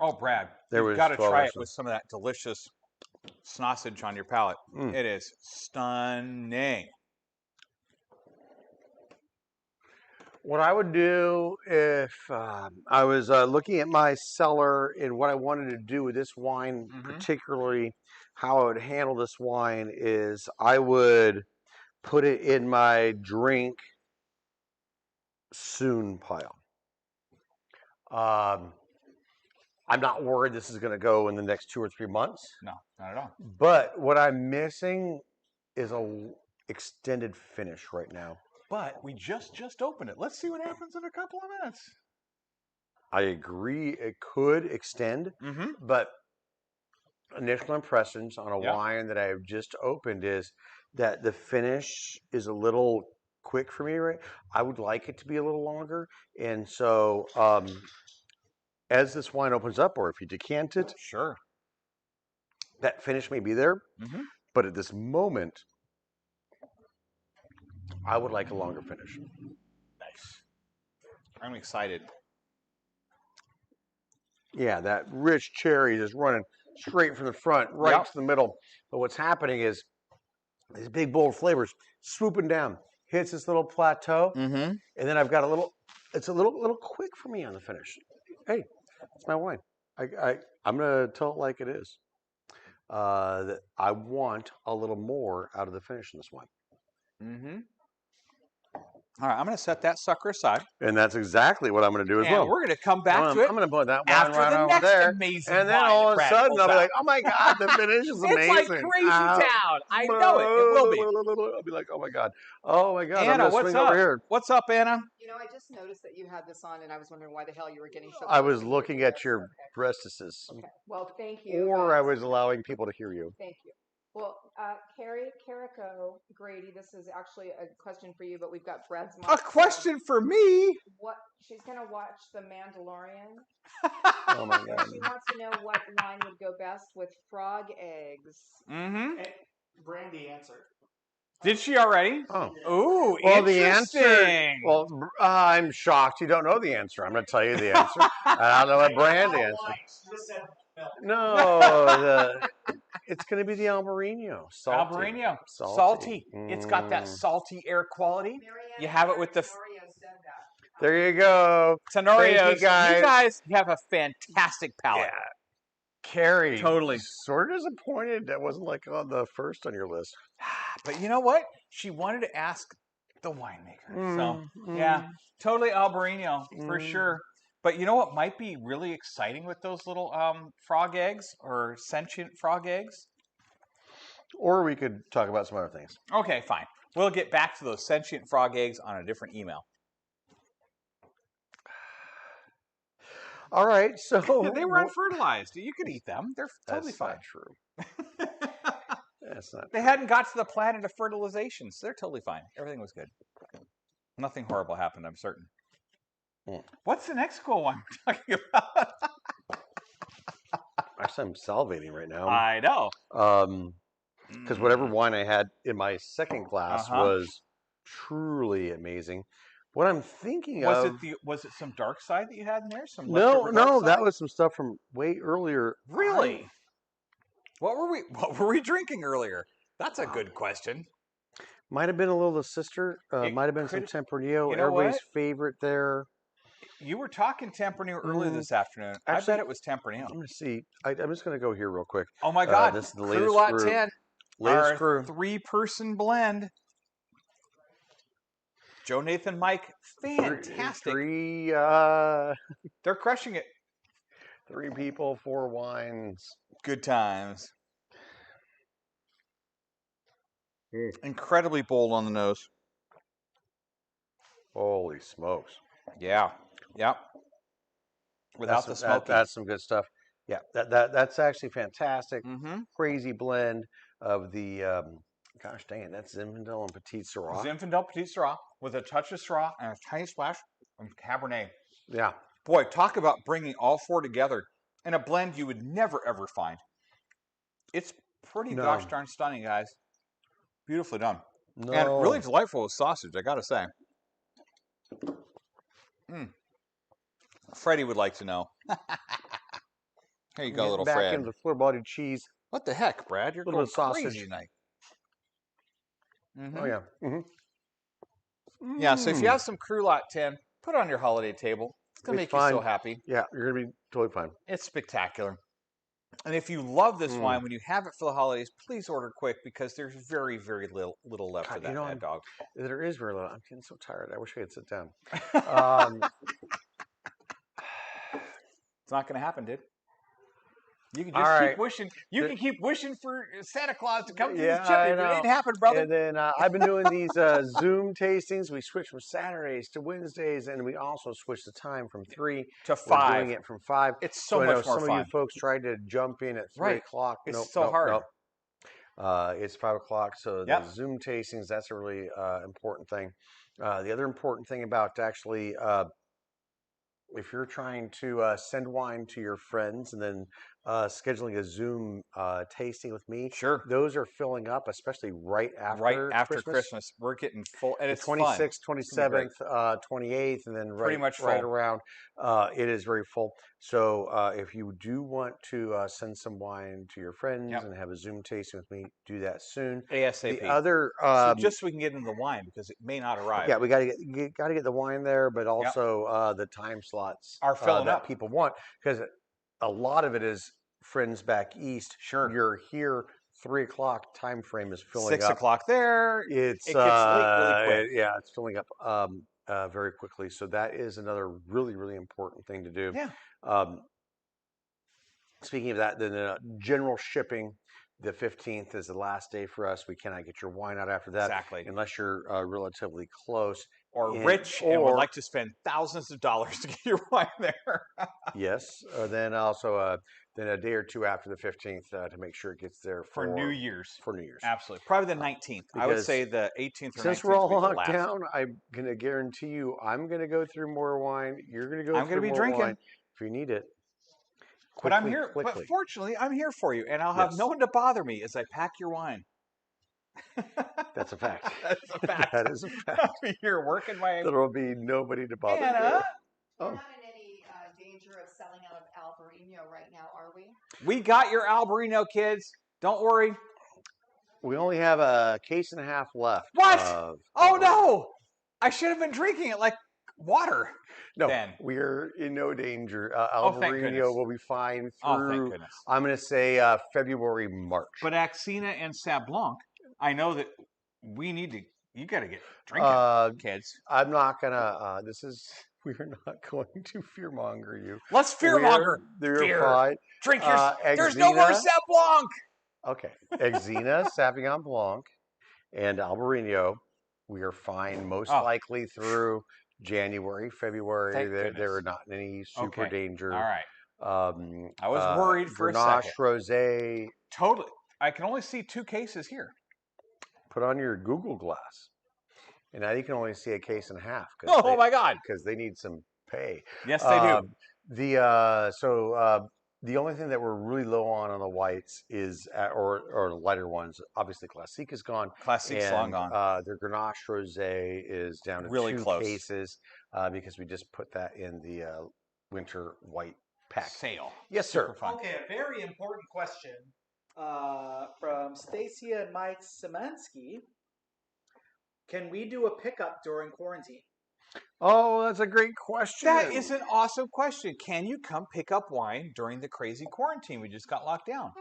Speaker 2: Oh, Brad, you've got to try it with some of that delicious sausage on your palate. It is stunning.
Speaker 1: What I would do if I was looking at my cellar and what I wanted to do with this wine, particularly how I would handle this wine, is I would put it in my drink soon pile. I'm not worried this is going to go in the next 2 or 3 months.
Speaker 2: No, not at all.
Speaker 1: But what I'm missing is a extended finish right now.
Speaker 2: but we just opened it. Let's see what happens in a couple of minutes.
Speaker 1: I agree. It could extend, but initial impressions on a wine that I've just opened is that the finish is a little quick for me, right? I would like it to be a little longer. And so as this wine opens up, or if you decant it,
Speaker 2: sure,
Speaker 1: that finish may be there. But at this moment, I would like a longer finish.
Speaker 2: Nice. I'm excited.
Speaker 1: Yeah, that rich cherry is running straight from the front, right to the middle. But what's happening is these big, bold flavors swooping down, hits this little plateau, and then I've got it's a little quick for me on the finish. Hey, it's my wine. I'm going to tell it like it is. That I want a little more out of the finish in this wine.
Speaker 2: All right, I'm going to set that sucker aside.
Speaker 1: And that's exactly what I'm going to do as well.
Speaker 2: And we're going to come back to it.
Speaker 1: I'm going to put that wine
Speaker 2: after
Speaker 1: right
Speaker 2: the
Speaker 1: over
Speaker 2: next
Speaker 1: there.
Speaker 2: Amazing
Speaker 1: and then
Speaker 2: wine
Speaker 1: all of a
Speaker 2: Brad
Speaker 1: sudden,
Speaker 2: pulls
Speaker 1: I'll be
Speaker 2: out.
Speaker 1: like, oh my God, the finish is amazing.
Speaker 2: It's like Crazy Town. I know it. It will be.
Speaker 1: I'll be like, oh my God. Oh my God.
Speaker 2: Anna,
Speaker 1: I'm going to swing
Speaker 2: up?
Speaker 1: over here.
Speaker 2: What's up, Anna?
Speaker 4: You know, I just noticed that you had this on, and I was wondering why the hell you were getting so
Speaker 1: I
Speaker 4: close
Speaker 1: was
Speaker 4: to me
Speaker 1: looking
Speaker 4: with
Speaker 1: at
Speaker 4: this.
Speaker 1: your breastises.
Speaker 4: Okay. Well, thank you.
Speaker 1: Or I was allowing people to hear you.
Speaker 4: Thank you. Well, Carrie Carrico Grady, this is actually a question for you, but we've got Brad's mom.
Speaker 2: A question for me?
Speaker 4: What she's going to watch The Mandalorian.
Speaker 1: Oh my God.
Speaker 4: She wants to know what wine would go best with frog eggs.
Speaker 3: And Brandy answered.
Speaker 2: Did she already?
Speaker 1: Oh.
Speaker 2: Ooh,
Speaker 1: well,
Speaker 2: interesting.
Speaker 1: The answer. Well, I'm shocked you don't know the answer. I'm going to tell you the answer. I don't know what brand the answer. No, it's going to be the Albarino. Salty.
Speaker 2: Albarino. Salty. It's got that salty air quality.
Speaker 4: Marianne
Speaker 2: you have it with the.
Speaker 4: Tenorio said that.
Speaker 1: There you go.
Speaker 2: Tenorios.
Speaker 1: You guys
Speaker 2: have a fantastic palate.
Speaker 1: Yeah. Carrie.
Speaker 2: Totally.
Speaker 1: Sort of disappointed that wasn't like on the first on your list.
Speaker 2: But you know what? She wanted to ask the winemaker. So, yeah, totally Albarino for sure. But you know what might be really exciting with those little frog eggs or sentient frog eggs?
Speaker 1: Or we could talk about some other things.
Speaker 2: Okay, fine. We'll get back to those sentient frog eggs on a different email.
Speaker 1: All right, so
Speaker 2: they were unfertilized. You could eat them. They're totally fine.
Speaker 1: That's not true. That's not
Speaker 2: They hadn't got to the planet of fertilization, so they're totally fine. Everything was good. Nothing horrible happened, I'm certain. What's the next cool one we're talking about?
Speaker 1: Actually, I'm salivating right now.
Speaker 2: I know.
Speaker 1: Because whatever wine I had in my second glass was truly amazing. What I'm thinking
Speaker 2: was it some dark side that you had in there?
Speaker 1: No, that was some stuff from way earlier.
Speaker 2: Really? What were we drinking earlier? That's a good question.
Speaker 1: Might have been a little the sister. Might have been some Tempranillo.
Speaker 2: You know
Speaker 1: Everybody's favorite there.
Speaker 2: You were talking Tempranillo earlier this afternoon.
Speaker 1: Actually,
Speaker 2: I bet it was Tempranillo.
Speaker 1: I'm going to see. I'm just going to go here real quick.
Speaker 2: Oh my God!
Speaker 1: This is the latest
Speaker 2: Cru-Lot
Speaker 1: brew.
Speaker 2: 10.
Speaker 1: Latest
Speaker 2: our
Speaker 1: brew.
Speaker 2: 3-person blend. Joe, Nathan, Mike, fantastic.
Speaker 1: Three.
Speaker 2: They're crushing it.
Speaker 1: 3 people, 4 wines.
Speaker 2: Good times. Incredibly bold on the nose.
Speaker 1: Holy smokes!
Speaker 2: Yeah. Yep. Without the smoke.
Speaker 1: That's some good stuff. Yeah, that's actually fantastic. Crazy blend of the. Gosh dang it, that's Zinfandel and Petit Syrah.
Speaker 2: Zinfandel Petit Syrah with a touch of Syrah and a tiny splash of Cabernet.
Speaker 1: Yeah.
Speaker 2: Boy, talk about bringing all 4 together in a blend you would never, ever find. It's pretty gosh darn stunning, guys. Beautifully done.
Speaker 1: No.
Speaker 2: And really delightful with sausage, I got to say. Freddie would like to know. Here you go, little
Speaker 1: back
Speaker 2: Fred.
Speaker 1: into the floor-bodied cheese.
Speaker 2: What the heck, Brad? You're
Speaker 1: little
Speaker 2: going
Speaker 1: bit of sausage
Speaker 2: crazy tonight.
Speaker 1: Oh, yeah.
Speaker 2: Yeah, so if you have some Cru-Lot 10, put it on your holiday table. It's going to make you so happy.
Speaker 1: Yeah, you're going to be totally fine.
Speaker 2: It's spectacular. And if you love this wine, when you have it for the holidays, please order quick because there's very, very little left of that bad dog.
Speaker 1: There is very little. I'm getting so tired. I wish I could sit down.
Speaker 2: It's not going to happen, dude. You can just keep wishing. You can keep wishing for Santa Claus to come to this chimney, but it ain't happened, brother.
Speaker 1: And then I've been doing these Zoom tastings. We switch from Saturdays to Wednesdays, and we also switch the time from 3
Speaker 2: to 5.
Speaker 1: We're doing it from 5.
Speaker 2: It's so much more fun.
Speaker 1: Some of you folks tried to jump in at 3 o'clock.
Speaker 2: It's so hard.
Speaker 1: Nope. It's 5 o'clock. So the Zoom tastings, that's a really important thing. The other important thing about actually, if you're trying to send wine to your friends and then scheduling a Zoom tasting with me,
Speaker 2: sure,
Speaker 1: those are filling up, especially right after
Speaker 2: Christmas. We're getting full, and it's
Speaker 1: 26th, 27th, 28th, and then
Speaker 2: pretty much
Speaker 1: right around. It is very full. So if you do want to send some wine to your friends and have a Zoom tasting with me, do that soon.
Speaker 2: ASAP.
Speaker 1: The other,
Speaker 2: so just so we can get into the wine because it may not arrive.
Speaker 1: Yeah, we got to get the wine there, but also the time slots
Speaker 2: are filling
Speaker 1: that
Speaker 2: up.
Speaker 1: people want, because a lot of it is friends back east.
Speaker 2: Sure,
Speaker 1: you're here. 3 o'clock time frame is filling
Speaker 2: 6
Speaker 1: up.
Speaker 2: 6 o'clock there.
Speaker 1: It
Speaker 2: gets late really quick.
Speaker 1: It's filling up very quickly. So that is another really, really important thing to do.
Speaker 2: Yeah.
Speaker 1: Speaking of that, then general shipping, the 15th is the last day for us. We cannot get your wine out after that.
Speaker 2: Exactly.
Speaker 1: Unless you're relatively close.
Speaker 2: Or rich and would like to spend thousands of dollars to get your wine there.
Speaker 1: Yes. Then also then a day or two after the 15th to make sure it gets there
Speaker 2: for New Year's.
Speaker 1: For New Year's.
Speaker 2: Absolutely. Probably the 19th. I would say the 18th or 19th.
Speaker 1: Since we're all locked down, I'm going to guarantee you I'm going to go through more wine. You're going to go through more
Speaker 2: drinking.
Speaker 1: Wine if you need it.
Speaker 2: But I'm here. Quickly. But fortunately, I'm here for you, and I'll have no one to bother me as I pack your wine.
Speaker 1: That's a fact.
Speaker 2: That's a fact.
Speaker 1: That is a fact.
Speaker 2: I'll be here working my.
Speaker 1: There will be nobody to bother.
Speaker 4: Anna. We're not in any danger of selling out of Albarino right now, are we?
Speaker 2: We got your Albarino, kids. Don't worry.
Speaker 1: We only have a case and a half left.
Speaker 2: What? Oh no! I should have been drinking it like water.
Speaker 1: No,
Speaker 2: then.
Speaker 1: We're in no danger. Albarino will be fine through, I'm going to say, February, March.
Speaker 2: But Axina and Sauv Blanc, I know that we need to, you got to get drinking, kids.
Speaker 1: I'm not going to, we're not going to fearmonger you.
Speaker 2: Let's fearmonger.
Speaker 1: You're fine.
Speaker 2: Drink your, there's no more Sauv Blanc.
Speaker 1: Okay. Axina, Sauvignon Blanc, and Albarino, we are fine most likely through January, February. They're not in any super danger.
Speaker 2: All right. I was worried for a second.
Speaker 1: Grenache, Rosé.
Speaker 2: Totally. I can only see 2 cases here.
Speaker 1: Put on your Google Glass. And now you can only see a case and a half.
Speaker 2: Oh my God.
Speaker 1: Because they need some pay.
Speaker 2: Yes, they do.
Speaker 1: The only thing that we're really low on the whites is, or lighter ones, obviously Classique is gone.
Speaker 2: Classique's long gone.
Speaker 1: Their Grenache Rosé is down to
Speaker 2: really
Speaker 1: 2
Speaker 2: close.
Speaker 1: Cases because we just put that in the winter white pack.
Speaker 2: Sale.
Speaker 1: Yes, sir.
Speaker 3: Okay, a very important question from Stacia and Mike Szymanski. Can we do a pickup during quarantine?
Speaker 1: Oh, that's a great question.
Speaker 2: That is an awesome question. Can you come pick up wine during the crazy quarantine we just got locked down?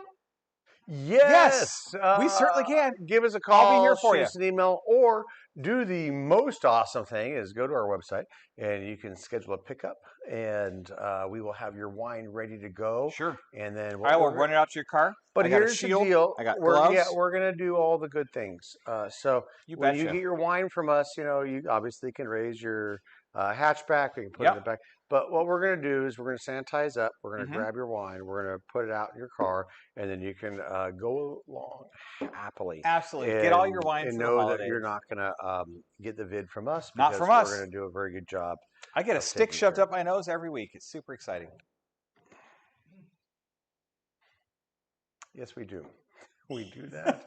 Speaker 1: Yes.
Speaker 2: We certainly can.
Speaker 1: Give us a call.
Speaker 2: I'll be here for you.
Speaker 1: Shoot us an email, or do the most awesome thing is go to our website and you can schedule a pickup, and we will have your wine ready to go.
Speaker 2: Sure.
Speaker 1: And then
Speaker 2: I will run it out to your car.
Speaker 1: But here's the deal.
Speaker 2: I got gloves.
Speaker 1: We're gonna do all the good things. So when you get your wine from us, you obviously can raise your hatchback. We can put it in the back. But what we're going to do is we're going to sanitize up. We're going to grab your wine. We're going to put it out in your car, and then you can go along happily.
Speaker 2: Absolutely. Get all your wine
Speaker 1: and
Speaker 2: for the
Speaker 1: know
Speaker 2: holidays.
Speaker 1: that you're not going to get the vid from us.
Speaker 2: Not from us.
Speaker 1: We're going to do a very good job.
Speaker 2: I get a stick shoved up my nose every week. It's super exciting.
Speaker 1: Yes, we do. We do that.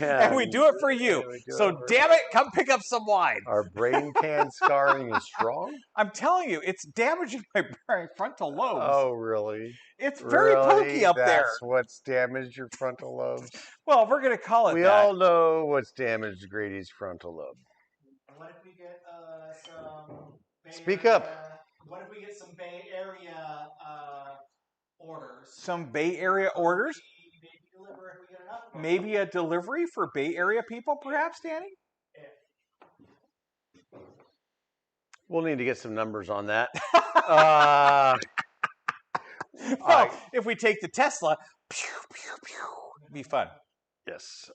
Speaker 2: And we do it for you. So damn it, come pick up some wine.
Speaker 1: Our brain can scarring is strong.
Speaker 2: I'm telling you, it's damaging my frontal lobes.
Speaker 1: Oh, really?
Speaker 2: It's very pokey up there.
Speaker 1: That's what's damaged your frontal lobes?
Speaker 2: Well, we're going to call it
Speaker 1: that. We all know what's damaged Grady's frontal lobe.
Speaker 3: What if we get some...
Speaker 1: Speak up.
Speaker 3: What if we get some Bay Area orders?
Speaker 2: Some Bay Area orders?
Speaker 3: Deliver if we get enough.
Speaker 2: Maybe a delivery for Bay Area people, perhaps, Danny?
Speaker 1: We'll need to get some numbers on that.
Speaker 2: Well, if we take the Tesla, pew, pew, pew, it'd be fun.
Speaker 1: Yes.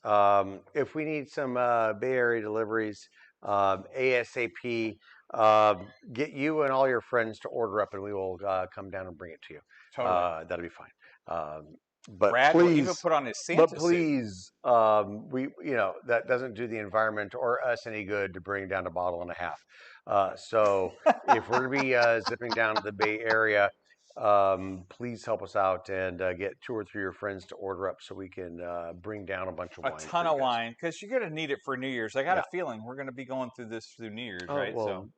Speaker 1: If we need some Bay Area deliveries, ASAP, get you and all your friends to order up, and we will come down and bring it to you.
Speaker 2: Totally.
Speaker 1: That'll be fine. But
Speaker 2: Brad will even
Speaker 1: please,
Speaker 2: put on his Santa
Speaker 1: but please, that doesn't do the environment or us any good to bring down a bottle and a half. So if we're gonna be zipping down to the Bay Area, please help us out and get 2 or 3 of your friends to order up so we can bring down a bunch of wine.
Speaker 2: A ton of wine, because you're going to need it for New Year's. I got a feeling we're going to be going through this through New Year's, right?
Speaker 1: Well,
Speaker 2: so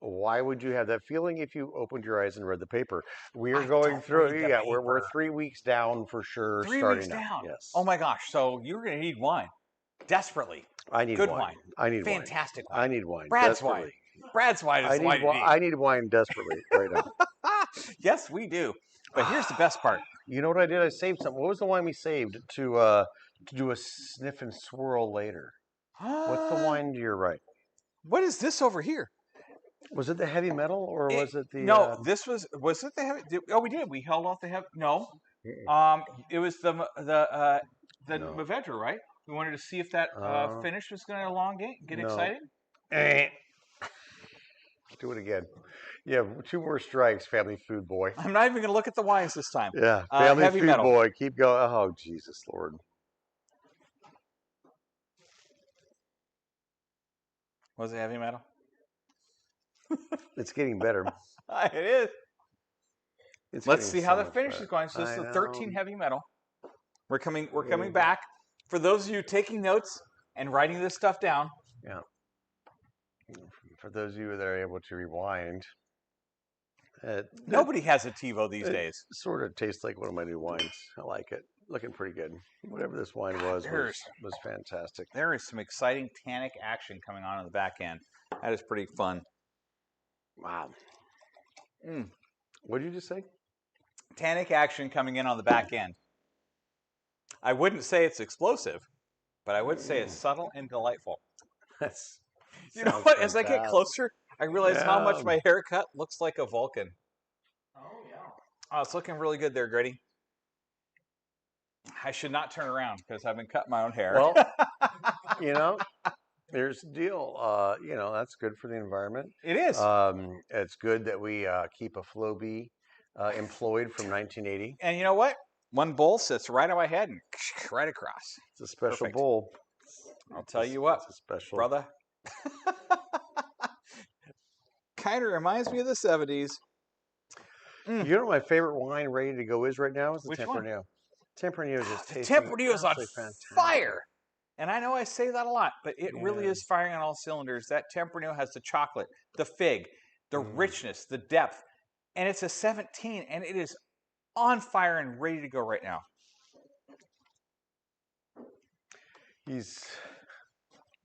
Speaker 1: why would you have that feeling if you opened your eyes and read the paper? We are going through. Yeah, we're 3 weeks down for sure.
Speaker 2: 3
Speaker 1: starting
Speaker 2: weeks
Speaker 1: now.
Speaker 2: down.
Speaker 1: Yes.
Speaker 2: Oh my gosh! So you're going to need wine desperately.
Speaker 1: I need
Speaker 2: good
Speaker 1: wine. I need
Speaker 2: fantastic
Speaker 1: wine. I need wine.
Speaker 2: Brad's
Speaker 1: desperately.
Speaker 2: wine. Brad's wine is wine.
Speaker 1: I need wine desperately right now.
Speaker 2: Yes, we do. But here's the best part.
Speaker 1: You know what I did? I saved some. What was the wine we saved to do a sniff and swirl later? What's the wine to your right?
Speaker 2: What is this over here?
Speaker 1: Was it the heavy metal or was it the?
Speaker 2: No, this was it the heavy? We did. We held off the heavy. No, it was the Movedra, right? We wanted to see if that finish was going to elongate, get exciting.
Speaker 1: Do it again. Yeah, 2 more strikes, family food boy.
Speaker 2: I'm not even going to look at the wines this time.
Speaker 1: Yeah, family
Speaker 2: heavy
Speaker 1: food
Speaker 2: metal.
Speaker 1: boy. Keep going. Oh, Jesus Lord.
Speaker 2: Was it heavy metal?
Speaker 1: It's getting better.
Speaker 2: It is. Let's see how the finish is going. So this is the 13 heavy metal. We're coming back. For those of you taking notes and writing this stuff down.
Speaker 1: Yeah. For those of you that are able to rewind.
Speaker 2: Nobody has a TiVo these days.
Speaker 1: Sort of tastes like one of my new wines. I like it. Looking pretty good. Whatever this wine was fantastic.
Speaker 2: There is some exciting tannic action coming on in the back end. That is pretty fun.
Speaker 1: Wow. What did you just say?
Speaker 2: Tannic action coming in on the back end. I wouldn't say it's explosive, but I would say it's subtle and delightful. You know what? As I get closer, I realize how much my haircut looks like a Vulcan.
Speaker 3: Oh, yeah.
Speaker 2: Oh, it's looking really good there, Grady. I should not turn around because I've been cutting my own hair.
Speaker 1: Well, there's the deal. That's good for the environment.
Speaker 2: It is.
Speaker 1: It's good that we keep a flow bee employed from 1980.
Speaker 2: And you know what? One bowl sits right on my head and right across.
Speaker 1: It's a special bowl.
Speaker 2: I'll tell you what,
Speaker 1: it's a special
Speaker 2: brother. Kind of reminds me of the 70s.
Speaker 1: You know what my favorite wine ready to go is right now? Is the
Speaker 2: Which
Speaker 1: Tempranillo.
Speaker 2: One?
Speaker 1: Tempranillo is just tasting
Speaker 2: Tempranillo is on
Speaker 1: fantastic.
Speaker 2: fire. And I know I say that a lot, but it really is firing on all cylinders. That Tempranillo has the chocolate, the fig, the richness, the depth. And it's a 17, and it is on fire and ready to go right now.
Speaker 1: He's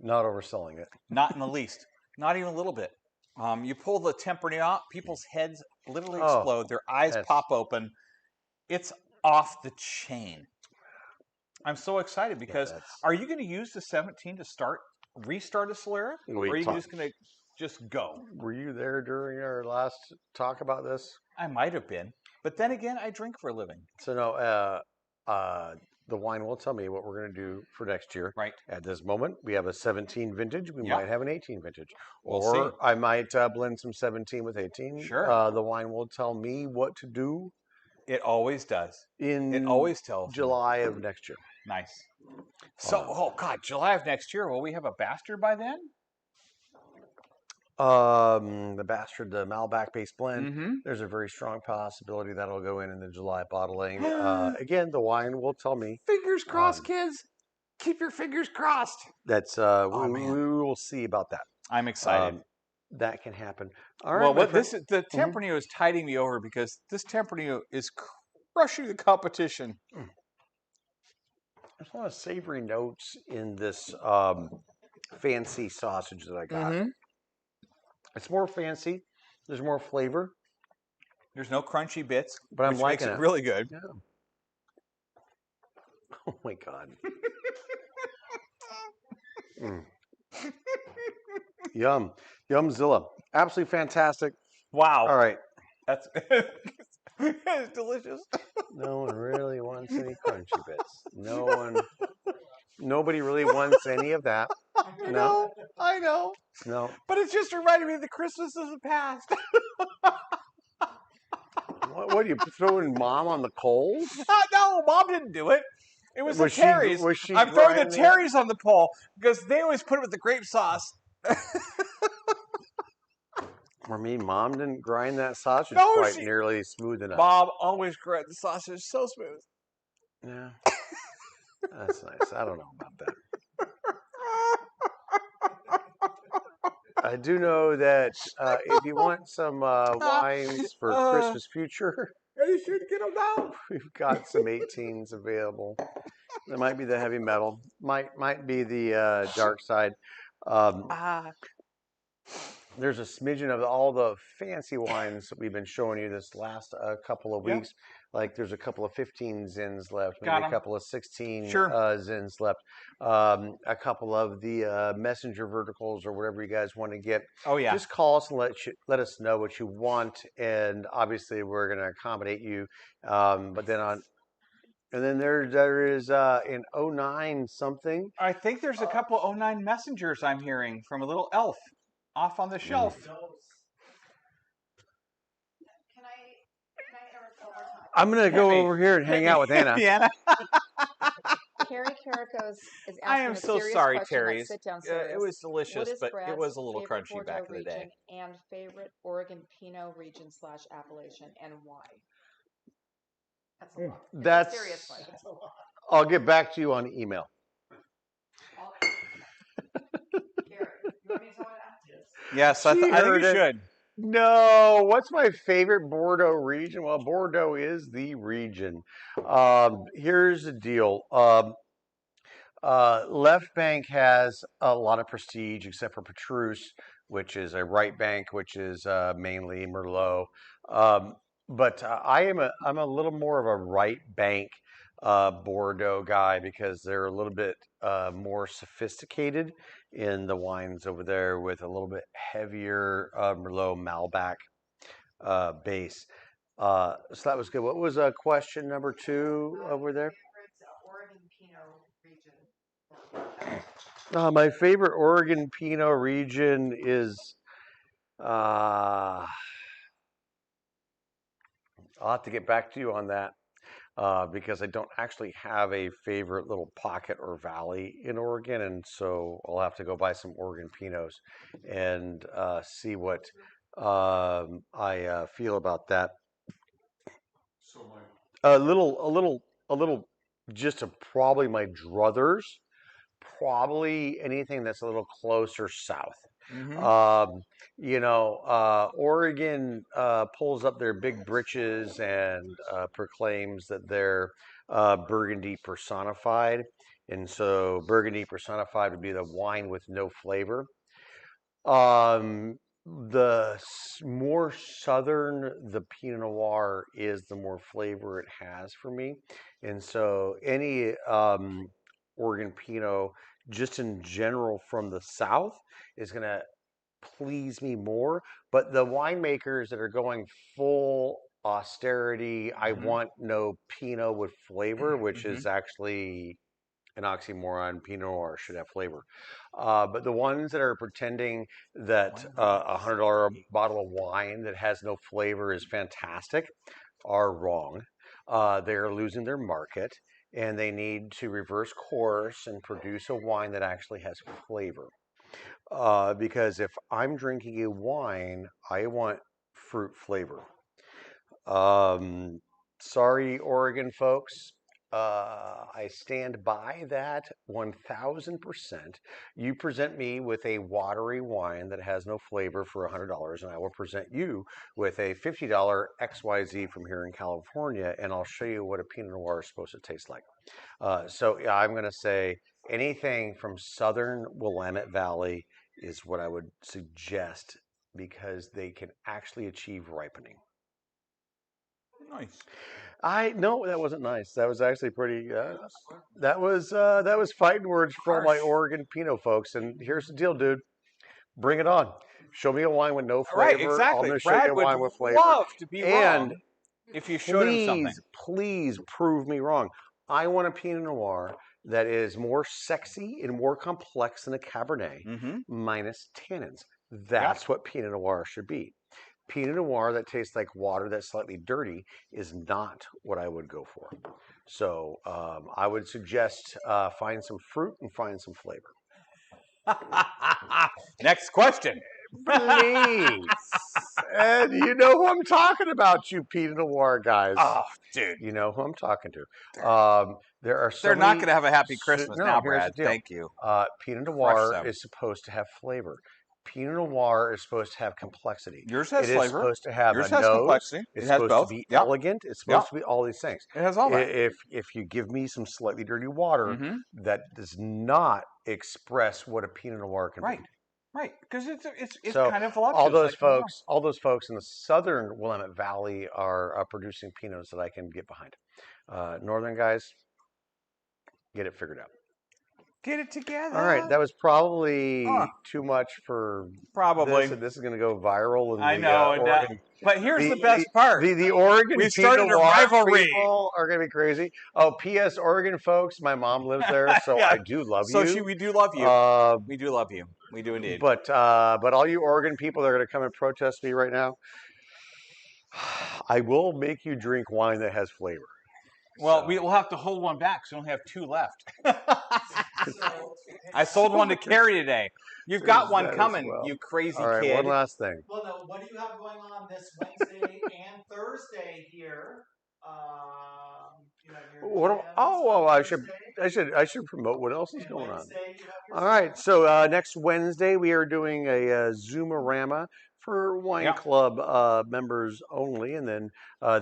Speaker 1: not overselling it.
Speaker 2: Not in the least. Not even a little bit. You pull the Tempranillo out, people's heads literally explode. Their eyes pop open. It's off the chain. I'm so excited because are you going to use the 17 to restart a Solera? Or are you just going to go?
Speaker 1: Were you there during our last talk about this?
Speaker 2: I might have been. But then again, I drink for a living.
Speaker 1: So the wine will tell me what we're going to do for next year.
Speaker 2: Right.
Speaker 1: At this moment, we have a 17 vintage. We might have an 18 vintage.
Speaker 2: We'll
Speaker 1: or
Speaker 2: see.
Speaker 1: I might blend some 17 with 18.
Speaker 2: Sure.
Speaker 1: The wine will tell me what to do.
Speaker 2: It always does.
Speaker 1: It
Speaker 2: always tells
Speaker 1: July of next year.
Speaker 2: Nice. So, July of next year. Will we have a bastard by then?
Speaker 1: The Bastard, the Malbec-based blend.
Speaker 2: Mm-hmm.
Speaker 1: There's a very strong possibility that'll go in the July bottling. Again, the wine will tell me.
Speaker 2: Fingers crossed, kids. Keep your fingers crossed.
Speaker 1: That's we will see about that.
Speaker 2: I'm excited.
Speaker 1: That can happen. All right.
Speaker 2: Well, the Tempranillo is tiding me over because this Tempranillo is crushing the competition.
Speaker 1: There's a lot of savory notes in this fancy sausage that I got.
Speaker 2: Mm-hmm.
Speaker 1: It's more fancy. There's more flavor.
Speaker 2: There's no crunchy bits,
Speaker 1: but I'm
Speaker 2: which makes it really good.
Speaker 1: Yeah. Oh my God. Yumzilla. Absolutely fantastic.
Speaker 2: Wow.
Speaker 1: All right.
Speaker 2: That's It's delicious.
Speaker 1: No one really wants any crunchy bits. Nobody really wants any of that. No.
Speaker 2: I know.
Speaker 1: No.
Speaker 2: But it's just reminding me of the Christmas of the past.
Speaker 1: What are you throwing Mom on the coals?
Speaker 2: No, Mom didn't do it. It was the Terry's. I'm throwing the Terry's on the pole because they always put it with the grape sauce.
Speaker 1: For me, Mom didn't grind that sausage quite nearly smooth enough.
Speaker 2: Mom always grind the sausage so smooth.
Speaker 1: Yeah. That's nice. I don't know about that. I do know that if you want some wines for Christmas future,
Speaker 2: you should get them now.
Speaker 1: We've got some 18s available. There might be the heavy metal, might be the dark side. There's a smidgen of all the fancy wines that we've been showing you this last couple of weeks. Like there's a couple of 15 Zins left, maybe a couple of 16 Zins left, a couple of the messenger verticals or whatever you guys want to get.
Speaker 2: Oh yeah.
Speaker 1: Just call us and let us know what you want, and obviously we're going to accommodate you. But then there is an 09 something.
Speaker 2: I think there's a couple 09 messengers I'm hearing from a little elf off on the shelf.
Speaker 4: Can I Eric one more time?
Speaker 1: I'm going to go over here and hang out with Anna.
Speaker 2: Anna.
Speaker 5: Terry Carricos is asking
Speaker 2: I am
Speaker 5: a
Speaker 2: so
Speaker 5: serious
Speaker 2: sorry,
Speaker 5: question,
Speaker 2: Terry.
Speaker 5: like, sit down
Speaker 2: It
Speaker 5: serious.
Speaker 2: was delicious, but
Speaker 5: Brad's
Speaker 2: it was a little
Speaker 5: favorite
Speaker 2: crunchy back in the day.
Speaker 5: region and favorite Oregon Pinot region / appellation, and why?
Speaker 4: That's a lot.
Speaker 1: That's
Speaker 5: a serious question.
Speaker 4: That's a lot.
Speaker 1: I'll get back to you on email.
Speaker 4: Gary, you want me to tell you that?
Speaker 2: Yes, I think you should.
Speaker 1: No, what's my favorite Bordeaux region? Well, Bordeaux is the region. Here's the deal. Left bank has a lot of prestige, except for Petrus, which is a right bank, which is mainly Merlot. But I'm a little more of a right bank Bordeaux guy because they're a little bit more sophisticated in the wines over there with a little bit heavier Merlot Malbec base. So that was good. What was question number 2 over there?
Speaker 4: Oregon Pinot region.
Speaker 1: My favorite Oregon Pinot region is I'll have to get back to you on that because I don't actually have a favorite little pocket or valley in Oregon, and so I'll have to go buy some Oregon Pinots and see what I feel about that. So a little, just probably my druthers. Probably anything that's a little closer south. Mm-hmm. Oregon pulls up their big britches and proclaims that they're Burgundy personified. And so Burgundy personified would be the wine with no flavor. The more southern the Pinot Noir is, the more flavor it has for me. And so any Oregon Pinot, just in general from the south, is going to please me more. But the winemakers that are going full austerity, I want no Pinot with flavor, which is actually an oxymoron. Pinot Noir should have flavor. But the ones that are pretending that a $100 bottle of wine that has no flavor is fantastic are wrong. They're losing their market. And they need to reverse course and produce a wine that actually has flavor. Because if I'm drinking a wine, I want fruit flavor. Sorry, Oregon folks. I stand by that 1000%. You present me with a watery wine that has no flavor for $100, and I will present you with a $50 XYZ from here in California, and I'll show you what a Pinot Noir is supposed to taste like. So yeah, I'm going to say anything from southern Willamette Valley is what I would suggest because they can actually achieve ripening.
Speaker 2: Nice.
Speaker 1: No, that wasn't nice. That was actually pretty. That was fighting words for all my Oregon Pinot folks. And here's the deal, dude. Bring it on. Show me a wine with no flavor.
Speaker 2: Right, exactly.
Speaker 1: I'm going to show you a wine with flavor.
Speaker 2: Love to be wrong. If you showed him something.
Speaker 1: Please prove me wrong. I want a Pinot Noir that is more sexy and more complex than a Cabernet, minus tannins. That's what Pinot Noir should be. Pinot Noir that tastes like water that's slightly dirty is not what I would go for. So I would suggest find some fruit and find some flavor.
Speaker 2: Next question.
Speaker 1: Please. And you know who I'm talking about, you Pinot Noir guys.
Speaker 2: Oh, dude.
Speaker 1: You know who I'm talking to. There are so
Speaker 2: They're
Speaker 1: many,
Speaker 2: not going to have a happy Christmas now,
Speaker 1: here's
Speaker 2: Brad.
Speaker 1: the deal.
Speaker 2: Thank you.
Speaker 1: Pinot Noir is supposed to have flavor. Pinot Noir is supposed to have complexity.
Speaker 2: Yours has flavor.
Speaker 1: It is supposed to have
Speaker 2: Yours
Speaker 1: a
Speaker 2: has
Speaker 1: nose.
Speaker 2: complexity.
Speaker 1: It's
Speaker 2: it has
Speaker 1: supposed
Speaker 2: both.
Speaker 1: to be elegant. It's supposed to be all these things.
Speaker 2: It has all that.
Speaker 1: If you give me some slightly dirty water, that does not express what a Pinot Noir can be.
Speaker 2: Right, because it's
Speaker 1: so
Speaker 2: kind of voluptuous.
Speaker 1: All those folks in the southern Willamette Valley are producing Pinots that I can get behind. Northern guys, get it figured out.
Speaker 2: Get it together.
Speaker 1: All right, that was probably too much for this, and this is going to go viral.
Speaker 2: I know, but here's the best part:
Speaker 1: the Oregon
Speaker 2: we started a rivalry.
Speaker 1: People are going to be crazy. Oh, P.S. Oregon folks, my mom lives there, so I do love you.
Speaker 2: So we do love you. We do love you. We do indeed.
Speaker 1: But all you Oregon people that are going to come and protest me right now, I will make you drink wine that has flavor.
Speaker 2: Well, we'll have to hold one back, so we only have 2 left. I sold one to Carrie today. You've got one coming, you crazy
Speaker 1: All right,
Speaker 2: kid.
Speaker 1: one last thing.
Speaker 3: Well, no, what do you have going on this Wednesday and Thursday here?
Speaker 1: I should promote what else is going on. All right, so next Wednesday we are doing a Zoomerama for Wine Club members only, and then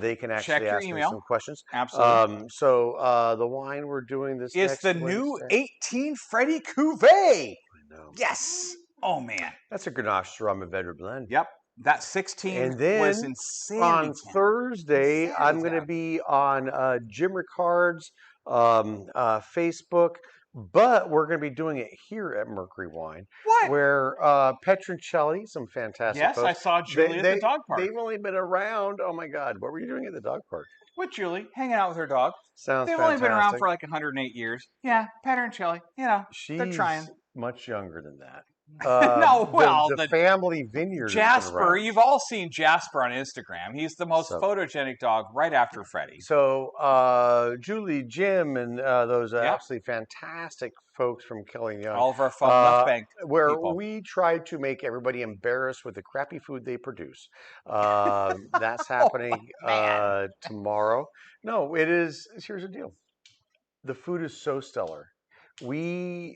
Speaker 1: they can actually ask me some questions.
Speaker 2: Absolutely.
Speaker 1: So the wine we're doing this
Speaker 2: is the
Speaker 1: Wednesday.
Speaker 2: new 18 Freddy Cuvée.
Speaker 1: I know.
Speaker 2: Yes. Oh man.
Speaker 1: That's a Grenache Syrah Mourvedre blend.
Speaker 2: Yep. That 16
Speaker 1: and then
Speaker 2: was insane.
Speaker 1: On Thursday, I'm going to be on Jim Ricard's Facebook, but we're going to be doing it here at Mercury Wine.
Speaker 2: What?
Speaker 1: Where Petroncelli, some fantastic folks.
Speaker 2: I saw Julie at the dog park.
Speaker 1: They've only been around, oh my God, what were you doing at the dog park?
Speaker 2: With Julie, hanging out with her dog.
Speaker 1: Sounds
Speaker 2: They've
Speaker 1: fantastic.
Speaker 2: only been around for like 108 years. Yeah, Petroncelli, they're trying.
Speaker 1: Much younger than that.
Speaker 2: The
Speaker 1: family vineyard.
Speaker 2: Jasper, you've all seen Jasper on Instagram. He's the most photogenic dog right after Freddie.
Speaker 1: So Julie, Jim, and those absolutely fantastic folks from Kelly Young.
Speaker 2: All of our fun left bank
Speaker 1: where
Speaker 2: people.
Speaker 1: We try to make everybody embarrassed with the crappy food they produce. That's happening tomorrow. No, it is. Here's the deal. The food is so stellar.
Speaker 2: You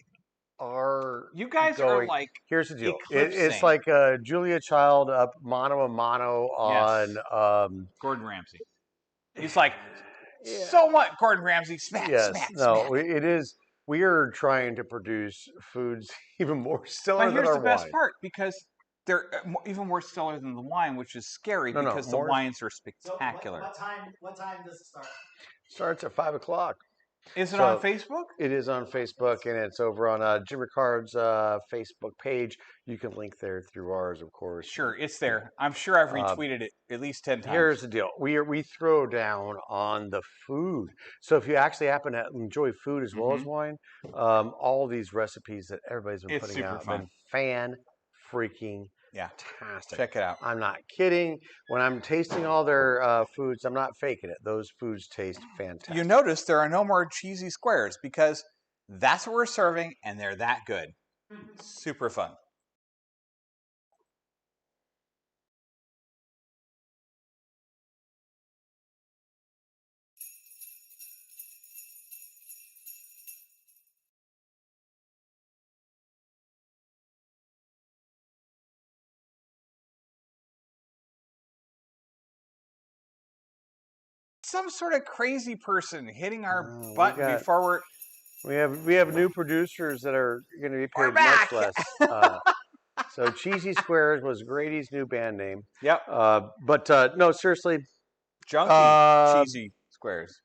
Speaker 2: guys are like.
Speaker 1: Here's the deal. It's like Julia Child up mano a mano on
Speaker 2: Gordon Ramsay. He's like, so what, Gordon Ramsay? Smack.
Speaker 1: It is. We are trying to produce foods even more stellar than our wine.
Speaker 2: But here's the best part, because they're even more stellar than the wine, which is scary because the wines are spectacular.
Speaker 3: So what time does it start?
Speaker 1: Starts at 5 o'clock.
Speaker 2: Is it on Facebook?
Speaker 1: It is on Facebook, and it's over on Jim Ricard's Facebook page. You can link there through ours, of course.
Speaker 2: Sure, it's there. I'm sure I've retweeted it at least 10 times.
Speaker 1: Here's the deal. We throw down on the food. So if you actually happen to enjoy food as well as wine, all these recipes that everybody's been putting out have been fan-freaking fantastic.
Speaker 2: Check it out.
Speaker 1: I'm not kidding. When I'm tasting all their foods, I'm not faking it. Those foods taste fantastic.
Speaker 2: You notice there are no more cheesy squares because that's what we're serving, and they're that good. Super fun. Some sort of crazy person hitting our butt before
Speaker 1: we have new producers that are going to be paid much less. So Cheesy Squares was Grady's new band name.
Speaker 2: Yep.
Speaker 1: But no, seriously,
Speaker 2: Junky Cheesy Squares.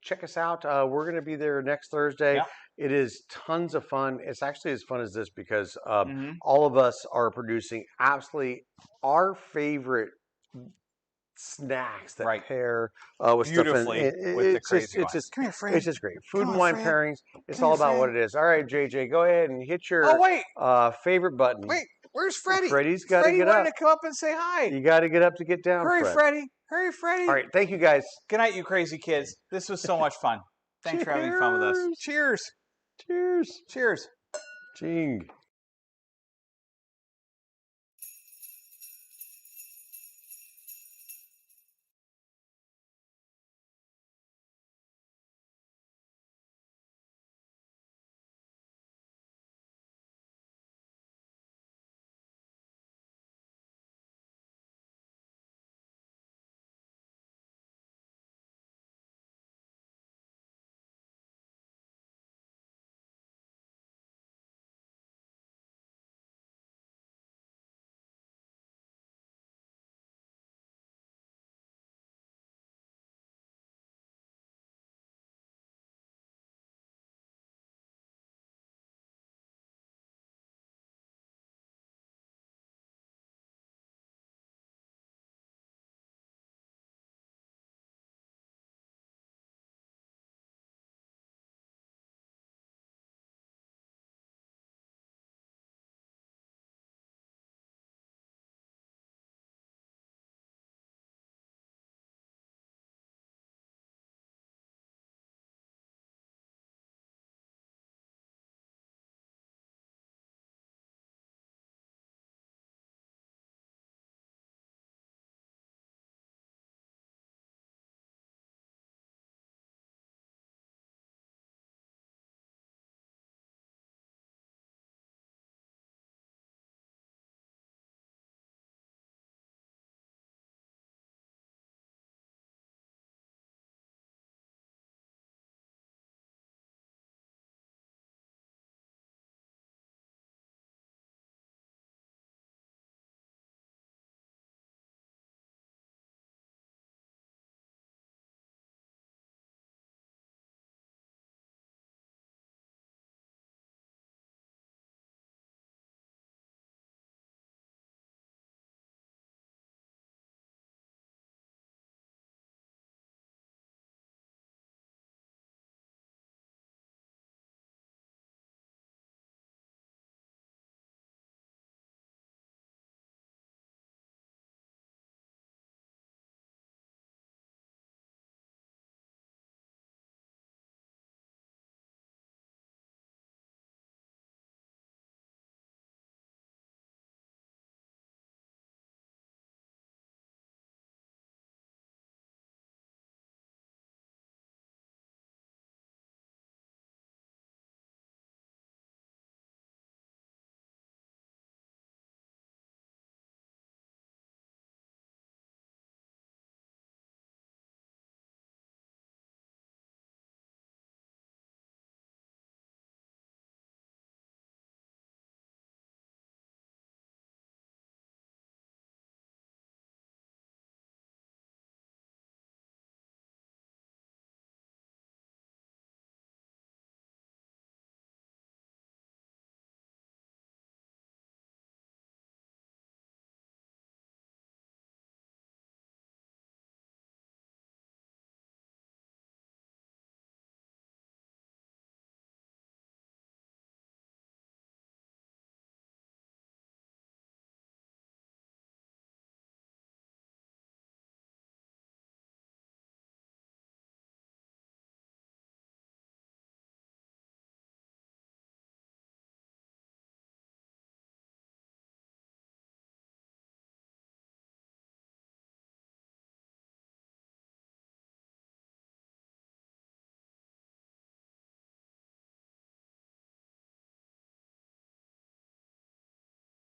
Speaker 1: Check us out. We're going to be there next Thursday.
Speaker 2: Yep.
Speaker 1: It is tons of fun. It's actually as fun as this because all of us are producing absolutely our favorite snacks that
Speaker 2: Right.
Speaker 1: pair with
Speaker 2: Beautifully
Speaker 1: stuff. And
Speaker 2: with the crazy
Speaker 1: it's
Speaker 2: wine.
Speaker 1: just
Speaker 2: Come here, Fred.
Speaker 1: it's just great. Food
Speaker 2: Come
Speaker 1: and
Speaker 2: on,
Speaker 1: wine
Speaker 2: Fred.
Speaker 1: pairings. It's
Speaker 2: Come
Speaker 1: all
Speaker 2: here,
Speaker 1: about what
Speaker 2: Fred.
Speaker 1: it is. All right, JJ, go ahead and hit your
Speaker 2: Oh, wait.
Speaker 1: favorite button.
Speaker 2: Wait, where's Freddie?
Speaker 1: Freddie's got to
Speaker 2: Freddie
Speaker 1: get
Speaker 2: wanted
Speaker 1: up.
Speaker 2: to come up and say hi.
Speaker 1: You got to get up to get down,
Speaker 2: Hurry,
Speaker 1: Fred.
Speaker 2: Freddie. Hurry, Freddie.
Speaker 1: All right, thank you guys.
Speaker 2: Good night, you crazy kids. This was so much fun. Thanks for having fun with us. Cheers.
Speaker 1: Cheers.
Speaker 2: Cheers.
Speaker 1: Ching.